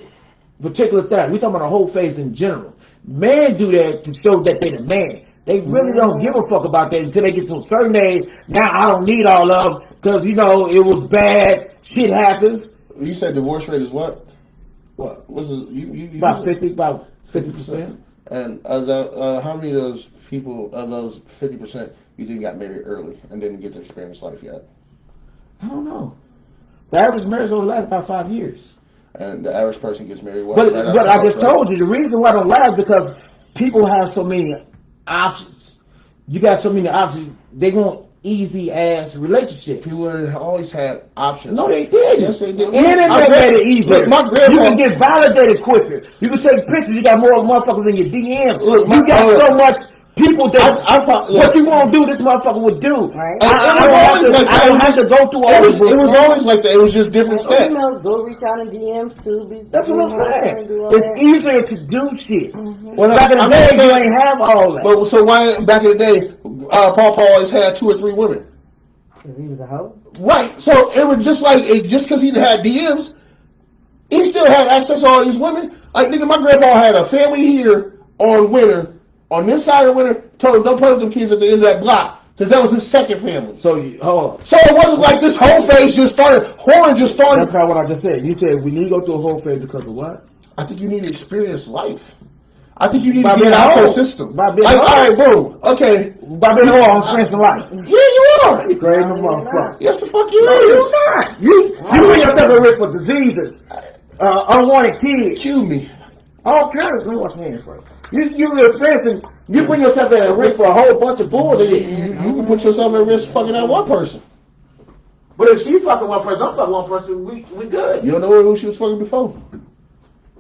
thing. We talking about the whole phase in general. Men do that to show that they're the man. They really don't give a fuck about that until they get to a certain age. Now I don't need all of them because you know it was bad. Shit happens.
You said divorce rate is what?
What?
What's it? You
about 50%.
And how many of those people, of those 50%, you think got married early and didn't get to experience life yet?
I don't know. The average marriage only lasts about 5 years.
And the average person gets married.
But I just told you the reason why it don't last because people have so many options. You got so many options. They want easy ass relationships.
People have always had options.
No, they did.
Yes, they did.
Internet made it easier.
Look, my grandpa,
you can get validated quicker. You can take pictures. You got more motherfuckers in your DMs.
Look,
you got so much people that what you want to do, this motherfucker would do.
Right.
I don't have to go through all this.
It was always like that. It was just different steps.
Emails, go reach out in DMs too.
That's what I'm saying. It's easier to do shit.
Well,
back in the day, you ain't have all that.
But so why back in the day, Paul always had 2 or 3 women?
Because he was a hoe?
Right. So it was just like, just because he had DMs, he still had access to all these women. Like, nigga, my grandpa had a family here on Winter, on this side of Winter, told him don't put up them kids at the end of that block. Because that was his second family.
So
So it wasn't like this whole phase just started, Horn just started.
That's not what I just said. You said we need to go through a whole phase because of what?
I think you need to experience life. I think you need to get out your system.
By being
all right, boom. Okay.
By being whole, I'm experiencing life.
Yeah, you are.
You crazy motherfucker.
Yes, the fuck you
No,
is.
you're not. You put yourself at risk for diseases, unwanted kids.
Cue me.
All kinds. Let me wash my hands first. You're experiencing. You put yourself at risk for a whole bunch of bullshit.
You can put yourself at risk fucking that one person.
But if she fucking one person, I'm fucking one person, we good.
You don't know who she was fucking before.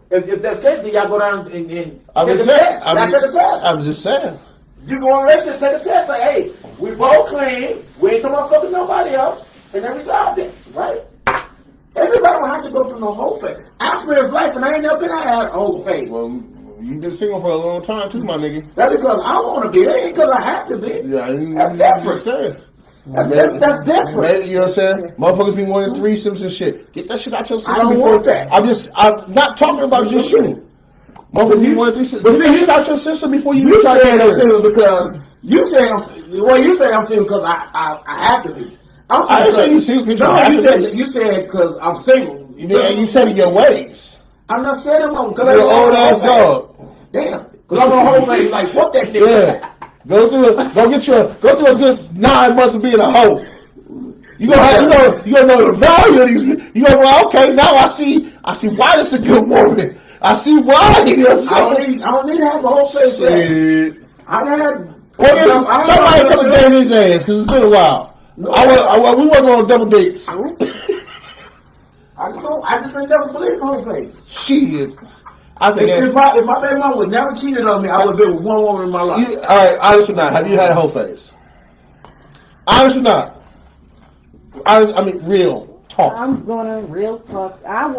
If that's the case, then y'all go down and
I'm
take
just
a
saying.
test.
I'm just saying.
You go on a relationship, take a test, like, hey, we both clean, we ain't talking about fucking nobody else, and then resolve that, right? Everybody don't have to go through no whole phase. I experienced life and I ain't never been had a whole phase.
Well, you've been single for a long time too, my nigga.
That's because I want to be. That ain't because I have to be.
Yeah,
that's different. That's different.
You know what I'm saying? Motherfuckers be wanting threesomes and shit. Get that shit out your system.
I don't want that.
I'm not talking about just you. Motherfuckers be wanting threesomes. But get that shit out your system before you
try to get I'm single because you say I'm single because I have to be.
I didn't say you single because
you said because I'm single.
You said it your ways.
I'm not saying I'm on.
You're an old ass dog.
Damn. Because I'm on a whole phase like fuck that nigga.
Yeah. Go through a good 9 months of being a hoe. You gonna know the value of these. You go, well, okay, now I see why this is a good woman. I see why. You know what I'm saying?
I don't need to have a whole face. I had.
Somebody come and date his ass because it's been a while. We wasn't on double dates.
I just ain't never believed in whole face.
Shit. I think
if my baby mom would never cheated on me, I would have been with one woman in my life.
All right, honest or not, have you had a whole phase? Honest or not? I mean, real talk.
I'm gonna real talk. I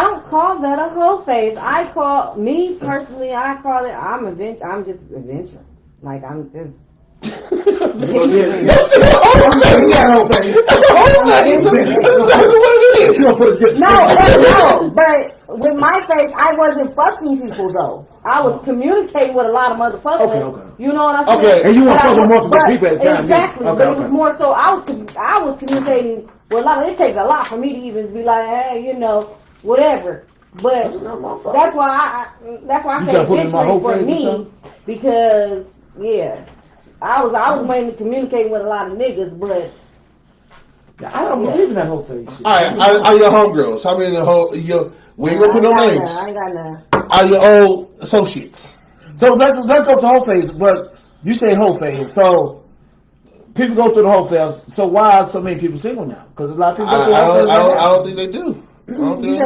don't call that a whole phase. I call it. I'm just adventuring. Like I'm just.
That's the whole thing. That's the whole thing. That's exactly what it is.
No, but with my face, I wasn't fucking people though. I was communicating with a lot of motherfuckers.
Okay.
You know what I'm saying?
Okay.
And you weren't fucking multiple people at the time.
Exactly.
Okay,
but it was more so I was communicating Well, it takes a lot for me to even be like, hey, whatever. But that's why I say eventually for me, because I was mainly communicating with a lot of niggas, but
I don't believe in that whole phase shit.
All right, are your homegirls? How many we ain't gonna put no names.
I ain't got none.
Are your old associates?
So let's go to whole phase. But you say whole phase, so people go through the whole phase. So why are so many people single now? Because a lot of people go through the whole phase.
I don't think they do.
Because they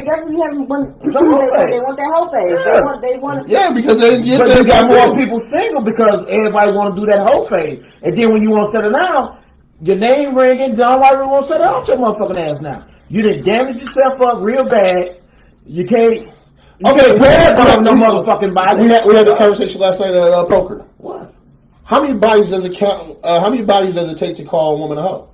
definitely haven't they want that whole phase. They want
because
you got more people single because everybody want to do that whole phase. And then when you want to settle down, your name ringing, John White want to settle down your motherfucking ass now. You done damaged yourself up real bad. You can't. Where no motherfucking body.
We had this conversation last night at poker.
What?
How many bodies does it count? How many bodies does it take to call a woman a hoe?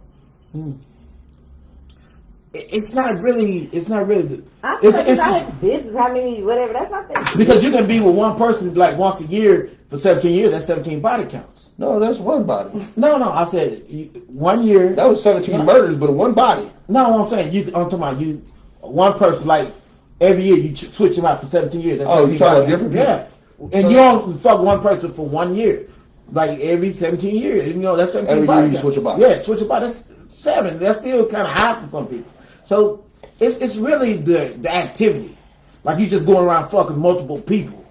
It's not really.
I feel like it's not business. How many? Whatever. That's not that.
Because you can be with one person like once a year for 17 years. That's 17 body counts.
No, that's one body.
No. I said 1 year.
That was 17 murders, but one body.
No, I'm saying I'm talking about you. One person like every year you switch them out for 17 years. That's
you talking about different people?
Yeah, and you don't fuck one person for 1 year. Like every 17 years, that's 17
every
body
year you
counts.
switch a body.
Yeah, switch a body. That's 7. That's still kind of high for some people. So it's really the activity. Like you just going around fucking multiple people.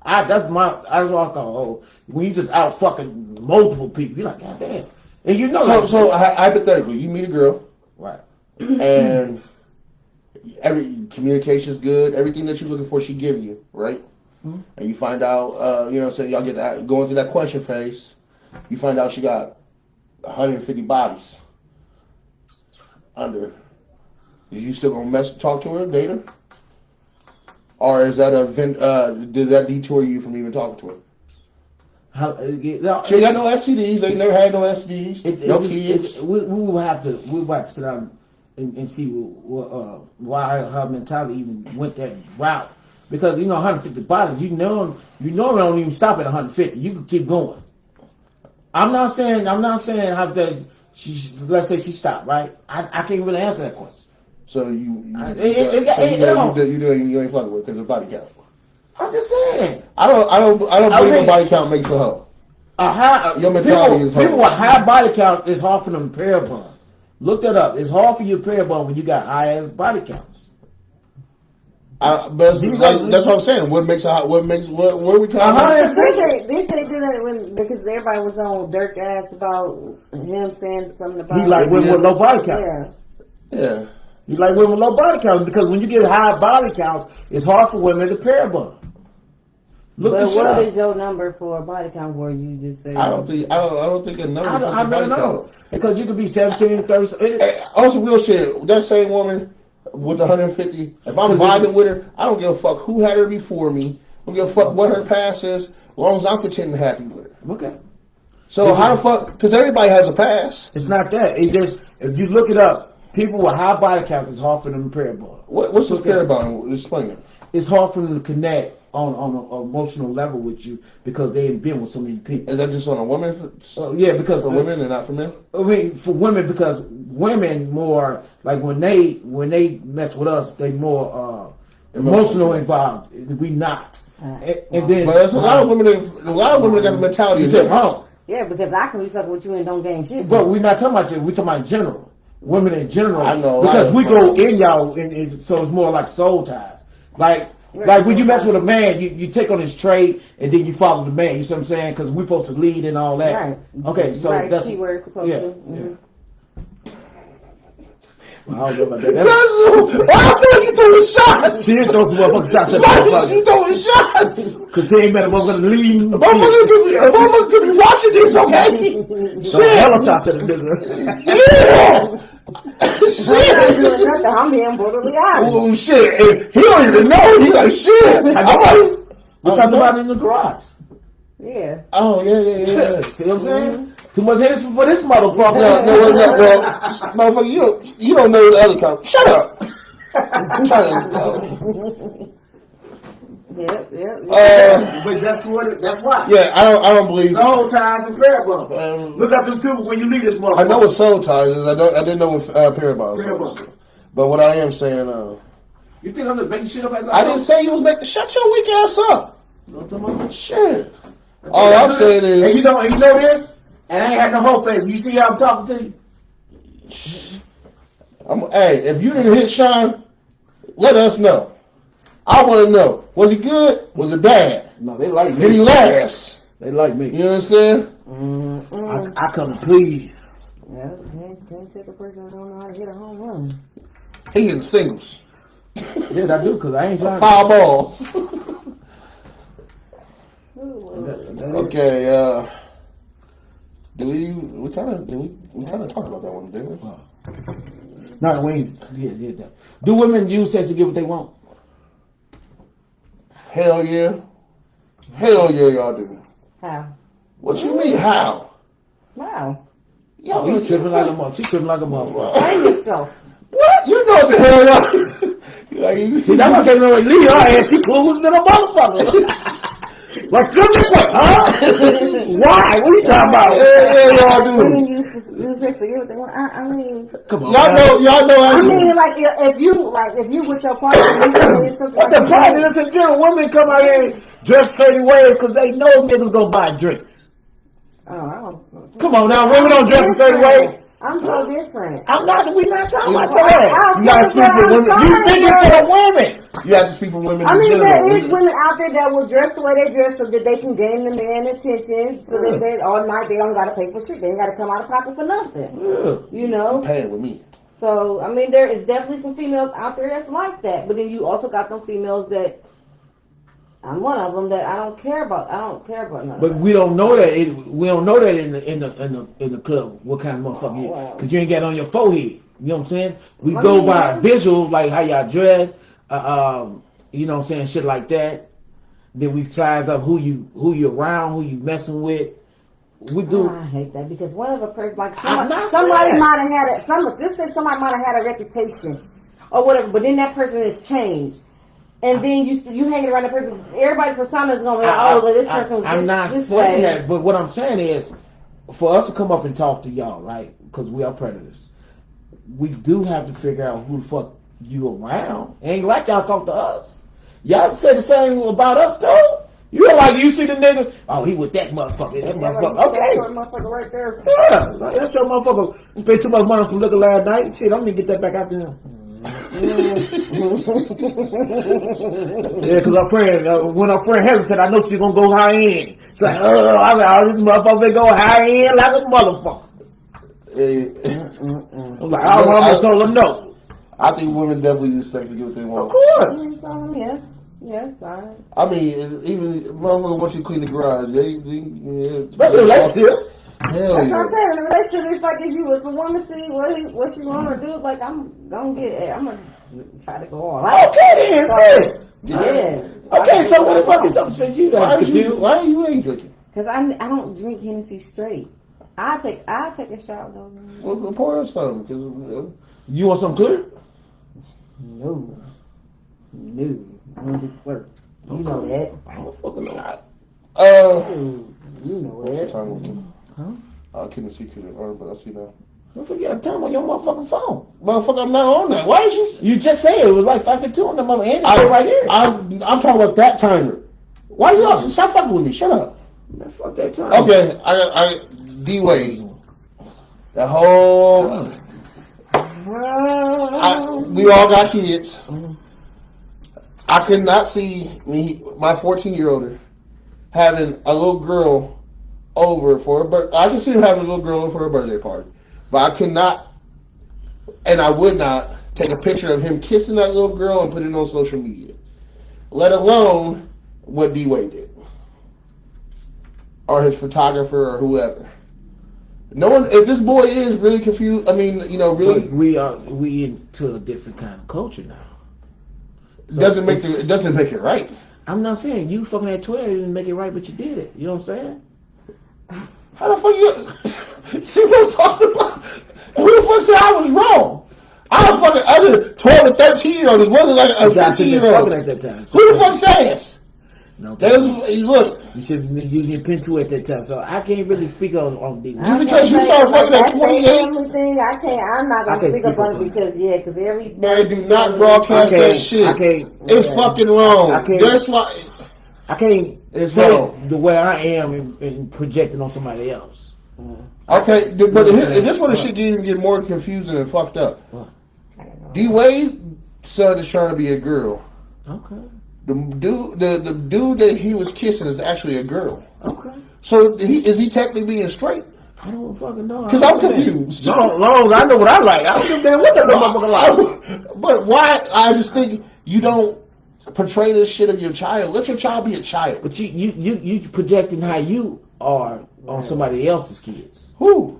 That's what I call when you just out fucking multiple people. You're like, God damn. And
So hypothetically, you meet a girl,
right?
And every communication's good. Everything that you're looking for, she give you, right? Mm-hmm. And you find out, y'all get that going through that question phase. You find out she got 150 bodies under. Is you still gonna talk to her, date her, or is that did that detour you from even talking to her? She got no STDs. They never had no STDs. No kids.
We will have to sit down and see why her mentality even went that route. Because 150 bodies, you know it don't even stop at 150. You can keep going. I'm not saying how that let's say she stopped, right? I can't really answer that question.
So you ain't fucking with because of body count.
I'm just saying.
I don't believe a body count makes a hoe. Your mentality is
people with high body count is hard for them pair bond. Look that up. It's hard for you to pair bond when you got high ass body counts.
But that's what I'm saying. What are we trying
to do? They do that because everybody was on Dirk ass about him saying something about
he like women with low body count.
Yeah.
You like women with low body count because when you get high body count, it's hard for women to pair bond.
But what is your number for a body count where you just say?
I don't think a number.
I don't know because you could be 17, 30.
Also, real shit. That same woman with the 150. If I'm vibing with her, I don't give a fuck who had her before me. I don't give a fuck what her past is, as long as I'm pretending happy with her.
Okay.
So how the fuck? Because everybody has a past.
It's not that. It's just if you look it up. People with high body counts, it's hard for them to pair bond.
What's this pair bond? Explain it.
It's hard for them to connect on an emotional level with you because they ain't been with so many people.
Is that just on a woman?
Yeah, because
for women and not for men.
I mean, for women because women more like when they mess with us, they more emotional involved. We not. And then,
but there's a lot of women that got the mentality.
Yeah, because I can be fucking with you and don't gain shit.
But we're not talking about you. We're talking about in general. Women in general,
I know,
because we go in y'all, and so it's more like soul ties. Like when you mess with a man, you take on his trait, and then you follow the man. You see what I'm saying? Because we're supposed to lead and all that.
Right.
Okay, so that's
key word supposed to. Mm-hmm.
Well, I don't know about that.
Why the fuck you throwing shots?
She didn't throw some motherfucking shots.
Why you throwing shots?
Because they ain't better motherfucker leading.
A motherfucker could be watching this, okay?
Shit. Hella shots at the nigga.
Yeah.
Shit. I'm being brutally honest.
Oh shit! And he don't even know. He like shit.
We talked about it in the garage.
Yeah.
Oh yeah.
See what I'm saying? Too much Hennessy for this motherfucker.
No. Well, motherfucker, you don't know the other kind. Shut up. I'm trying to.
Yep.
But that's what. That's why.
Yeah, I don't believe.
Soul ties and prayer bumps. Look up them two when you leave this motherfucker.
I know what soul ties is. I didn't know what prayer bonds
Prayer
was.
bumps.
But what I am saying,
You think I'm just making shit up as
I didn't say you was making. Shut your weak ass up.
You know what I'm talking about?
Shit. All I'm saying is,
and you know this, and I ain't had no whole face. You see how I'm talking to you?
hey, if you didn't hit Sean, let us know. I want to know. Was he good? Was it bad?
No, they like me.
Did he last?
They like me.
You know what I'm saying?
I come to please.
Yeah, can't take a person that don't know how to hit a home run.
He hitting singles.
Yes, I do, because I ain't trying
Foul balls.
Okay,
Okay, we kind of talked about that one, didn't we?
No, we ain't that. Do women use sex to get what they want?
Hell yeah. Hell yeah, y'all do.
How?
What you mean, how?
Wow.
Yo, you tripping like a motherfucker. She tripping like a motherfucker.
Blame yourself.
What? You know what the hell y'all like,
See, that's why I can't really leave her ass. She cool than a motherfucker. Like, look at what, huh? Why? What are you talking about?
Yeah, y'all do.
Women use sex to get what they want. I mean,
Come on.
Y'all know.
I mean, like if you with your partner, you say something
But
like
the point is, in general, women come out here and dress certain ways because they know niggas gonna buy drinks.
Oh, I don't.
Come on now, women don't dress a certain way.
I'm so different.
We not talking about
Well,
that. You gotta speak for women. You speaking for women.
You have to speak for women.
I
in
mean,
general.
there is women out there that will dress the way they dress so that they can gain the man attention. So that they all night they don't gotta pay for shit. They ain't gotta come out of pocket for nothing. You know.
Paying with me.
So I mean, there is definitely some females out there that's like that. But then you also got them females that. I'm one of them that I don't care about. I don't care about none.
But we don't know that. We don't know that in the club. What kind of motherfucker you is? Because you ain't got it on your forehead. You know what I'm saying? We go by visual, like how y'all dress. You know what I'm saying? Shit like that. Then we size up who you around, who you messing with. We do.
I hate that because one of a person like
I'm not
somebody
saying
might have had somebody might have had a reputation or whatever, but then that person has changed. And then you hanging around the person, everybody's persona is going to be like, oh, this person was
I'm not
this
saying
way.
that, but what I'm saying is, for us to come up and talk to y'all, right, because we are predators, we do have to figure out who the fuck you around. Ain't like y'all talk to us. Y'all say the same about us, too. You like, you see the nigga, oh, he with that motherfucker, that motherfucker. Okay.
That motherfucker right there.
Yeah, like, that's your motherfucker. You paid too much money for liquor last night. Shit, I'm going to get that back out to him. Yeah, because our friend, when our friend Heather said, I know she's gonna go high end. It's like, this motherfucker go high end like a motherfucker. I'm like, I almost told him no.
I think women definitely use sex to get what they want.
Of course.
Yes, I.
I mean, even motherfucker want you to clean the garage.
Especially relationship.
Hell
That's
yeah.
what I'm saying. The relationship is like if a woman see what she want to do, like I'm gonna try to go on.
Okay then, say it.
Yeah.
Okay, so what the fuck is up since you got confused?
Why you ain't drinking?
Because I don't drink Hennessy straight. I take a shot though.
Well, pour us some. Because
You want some clear?
No. I want to flirt. You know that.
I don't fucking know.
You know
what's the
that.
time with you?
Huh?
I couldn't see but I see now.
Don't forget to turn on your motherfucking phone.
Motherfucker, I'm not on that. Why is you?
You just said it was like 5:02 on the mother end. Right here.
I'm talking about that timer. Why you up? Stop fucking with me. Shut up.
Man, fuck that time.
Okay, I D Wade. The whole. We all got kids. I could not see my 14-year-old having a little girl over for a birthday. I can see him having a little girl over for a birthday party, but I could not, and I would not take a picture of him kissing that little girl and put it on social media, let alone what D Wade did or his photographer or whoever. No one. If this boy is really confused, I mean, really.
But we into a different kind of culture now. So
it doesn't make it right.
I'm not saying you fucking at 12 didn't make it right, but you did it. You know what I'm saying?
How the fuck you see what I'm talking about? Who the fuck said I was wrong? I was fucking other 12 and 13-year-olds. It wasn't like a 15-year-old.
At that time.
Who the fuck says?
No,
That's look.
you should be using your pen too at that time. So I can't really speak on D.
Just because you started fucking at 28.
Thing, I'm not gonna speak up on it because every
Man, do not broadcast that shit. It's fucking wrong. That's why.
I can't say the way I am and projecting on somebody else.
Okay, but this one, the shit even get more confusing and fucked up. D Wade son is trying to be a girl.
Okay.
The dude that he was kissing is actually a girl.
Okay.
So is he technically being straight?
I don't fucking know.
Because I'm confused.
Long as I know what I like. I don't give a damn what that motherfucker like.
But why? I just think you don't portray this shit of your child. Let your child be a child.
But you projecting how you are on somebody else's kids.
Who?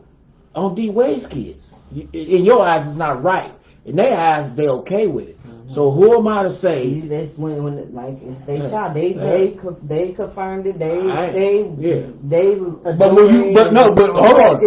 On D Wade's kids. In your eyes, it's not right. In their eyes, they're okay with it. So who am I to say?
That's when like it's their child. They confirmed it. They
But hold on.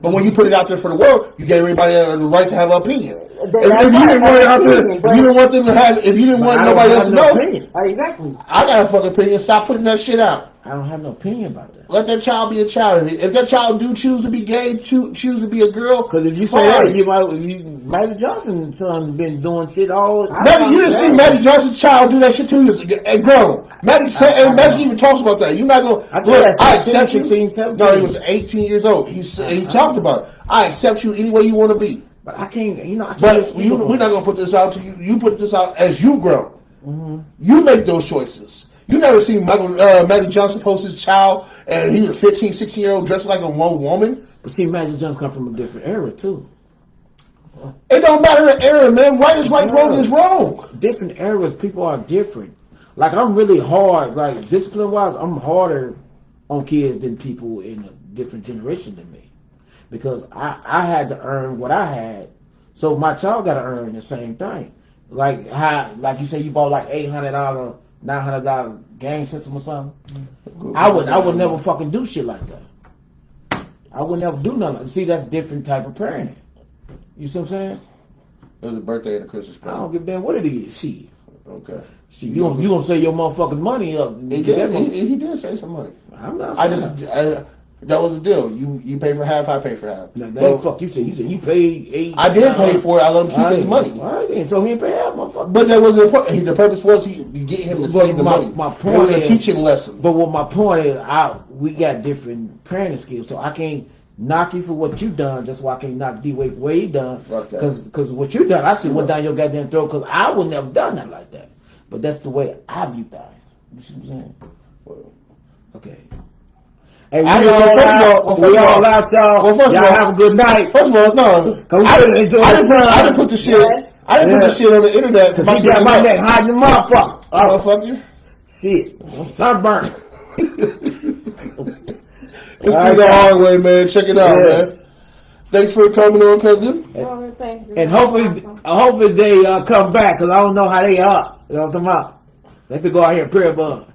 But when you put it out there for the world, you gave everybody the right to have an opinion. If you didn't want it out there, if you didn't want them to have, if you didn't want nobody else to know,
exactly.
I got a fucking opinion. Stop putting that shit out.
I don't have no opinion about that.
Let that child be a child. If that child do choose to be gay, choose to be a girl.
Because if you say that, Magic Johnson's son been doing shit all.
You didn't see Magic Johnson's child do that shit 2 years ago and grown. Magic even talks about that. You're not gonna. I accept you.
16, 17.
No, he was 18 years old. He talked about it. I accept you any way you want to be.
But I can't.
But we're not gonna put this out to you. You put this out as you grow. Mm-hmm. You make those choices. You never seen Magic Johnson post his child and he's a 15, 16-year-old dressed like a woman.
But see, Magic Johnson come from a different era too.
It don't matter the era, man. Right is right, wrong is wrong.
Different eras, people are different. Like I'm really hard, like discipline-wise, I'm harder on kids than people in a different generation than me. Because I had to earn what I had, so my child got to earn the same thing. Like you say, you bought like $800, $900 game system or something. I would never fucking do shit like that. I would never do nothing. See, that's different type of parenting. You see what I'm saying?
It was a birthday and a Christmas present.
I don't give a damn what it is. Shit.
Okay.
Shit, you gonna say your motherfucking money up?
He did say some money.
I'm not.
That was the deal. You pay for half, I pay for half.
No, fuck you said you paid $8.
I did pay for it. I let him keep his money.
All right, then. So he didn't pay half, motherfucker.
But that wasn't the point. The purpose was you get him to save the money.
My point
it was a teaching lesson.
But what my point is, we got different parenting skills, so I can't knock you for what you done. Just why I can't knock D Wade for what he done. Because what you done, I should went down your goddamn throat. Because I would never done that like that. But that's the way I view things. You see what I'm saying? Well, okay. Hey, we all out, y'all. Well, first of all, have a good night.
First of all, no. I didn't put the shit. I didn't put the shit on the internet.
You got my neck hiding the motherfucker.
Oh, fuck you.
Shit. I'm sunburned.
It's been the hard way, man. Check it out, man. Thanks for coming on, cousin.
And hopefully they come back, because I don't know how they are. You know what I'm talking about? They could go out here and pray above.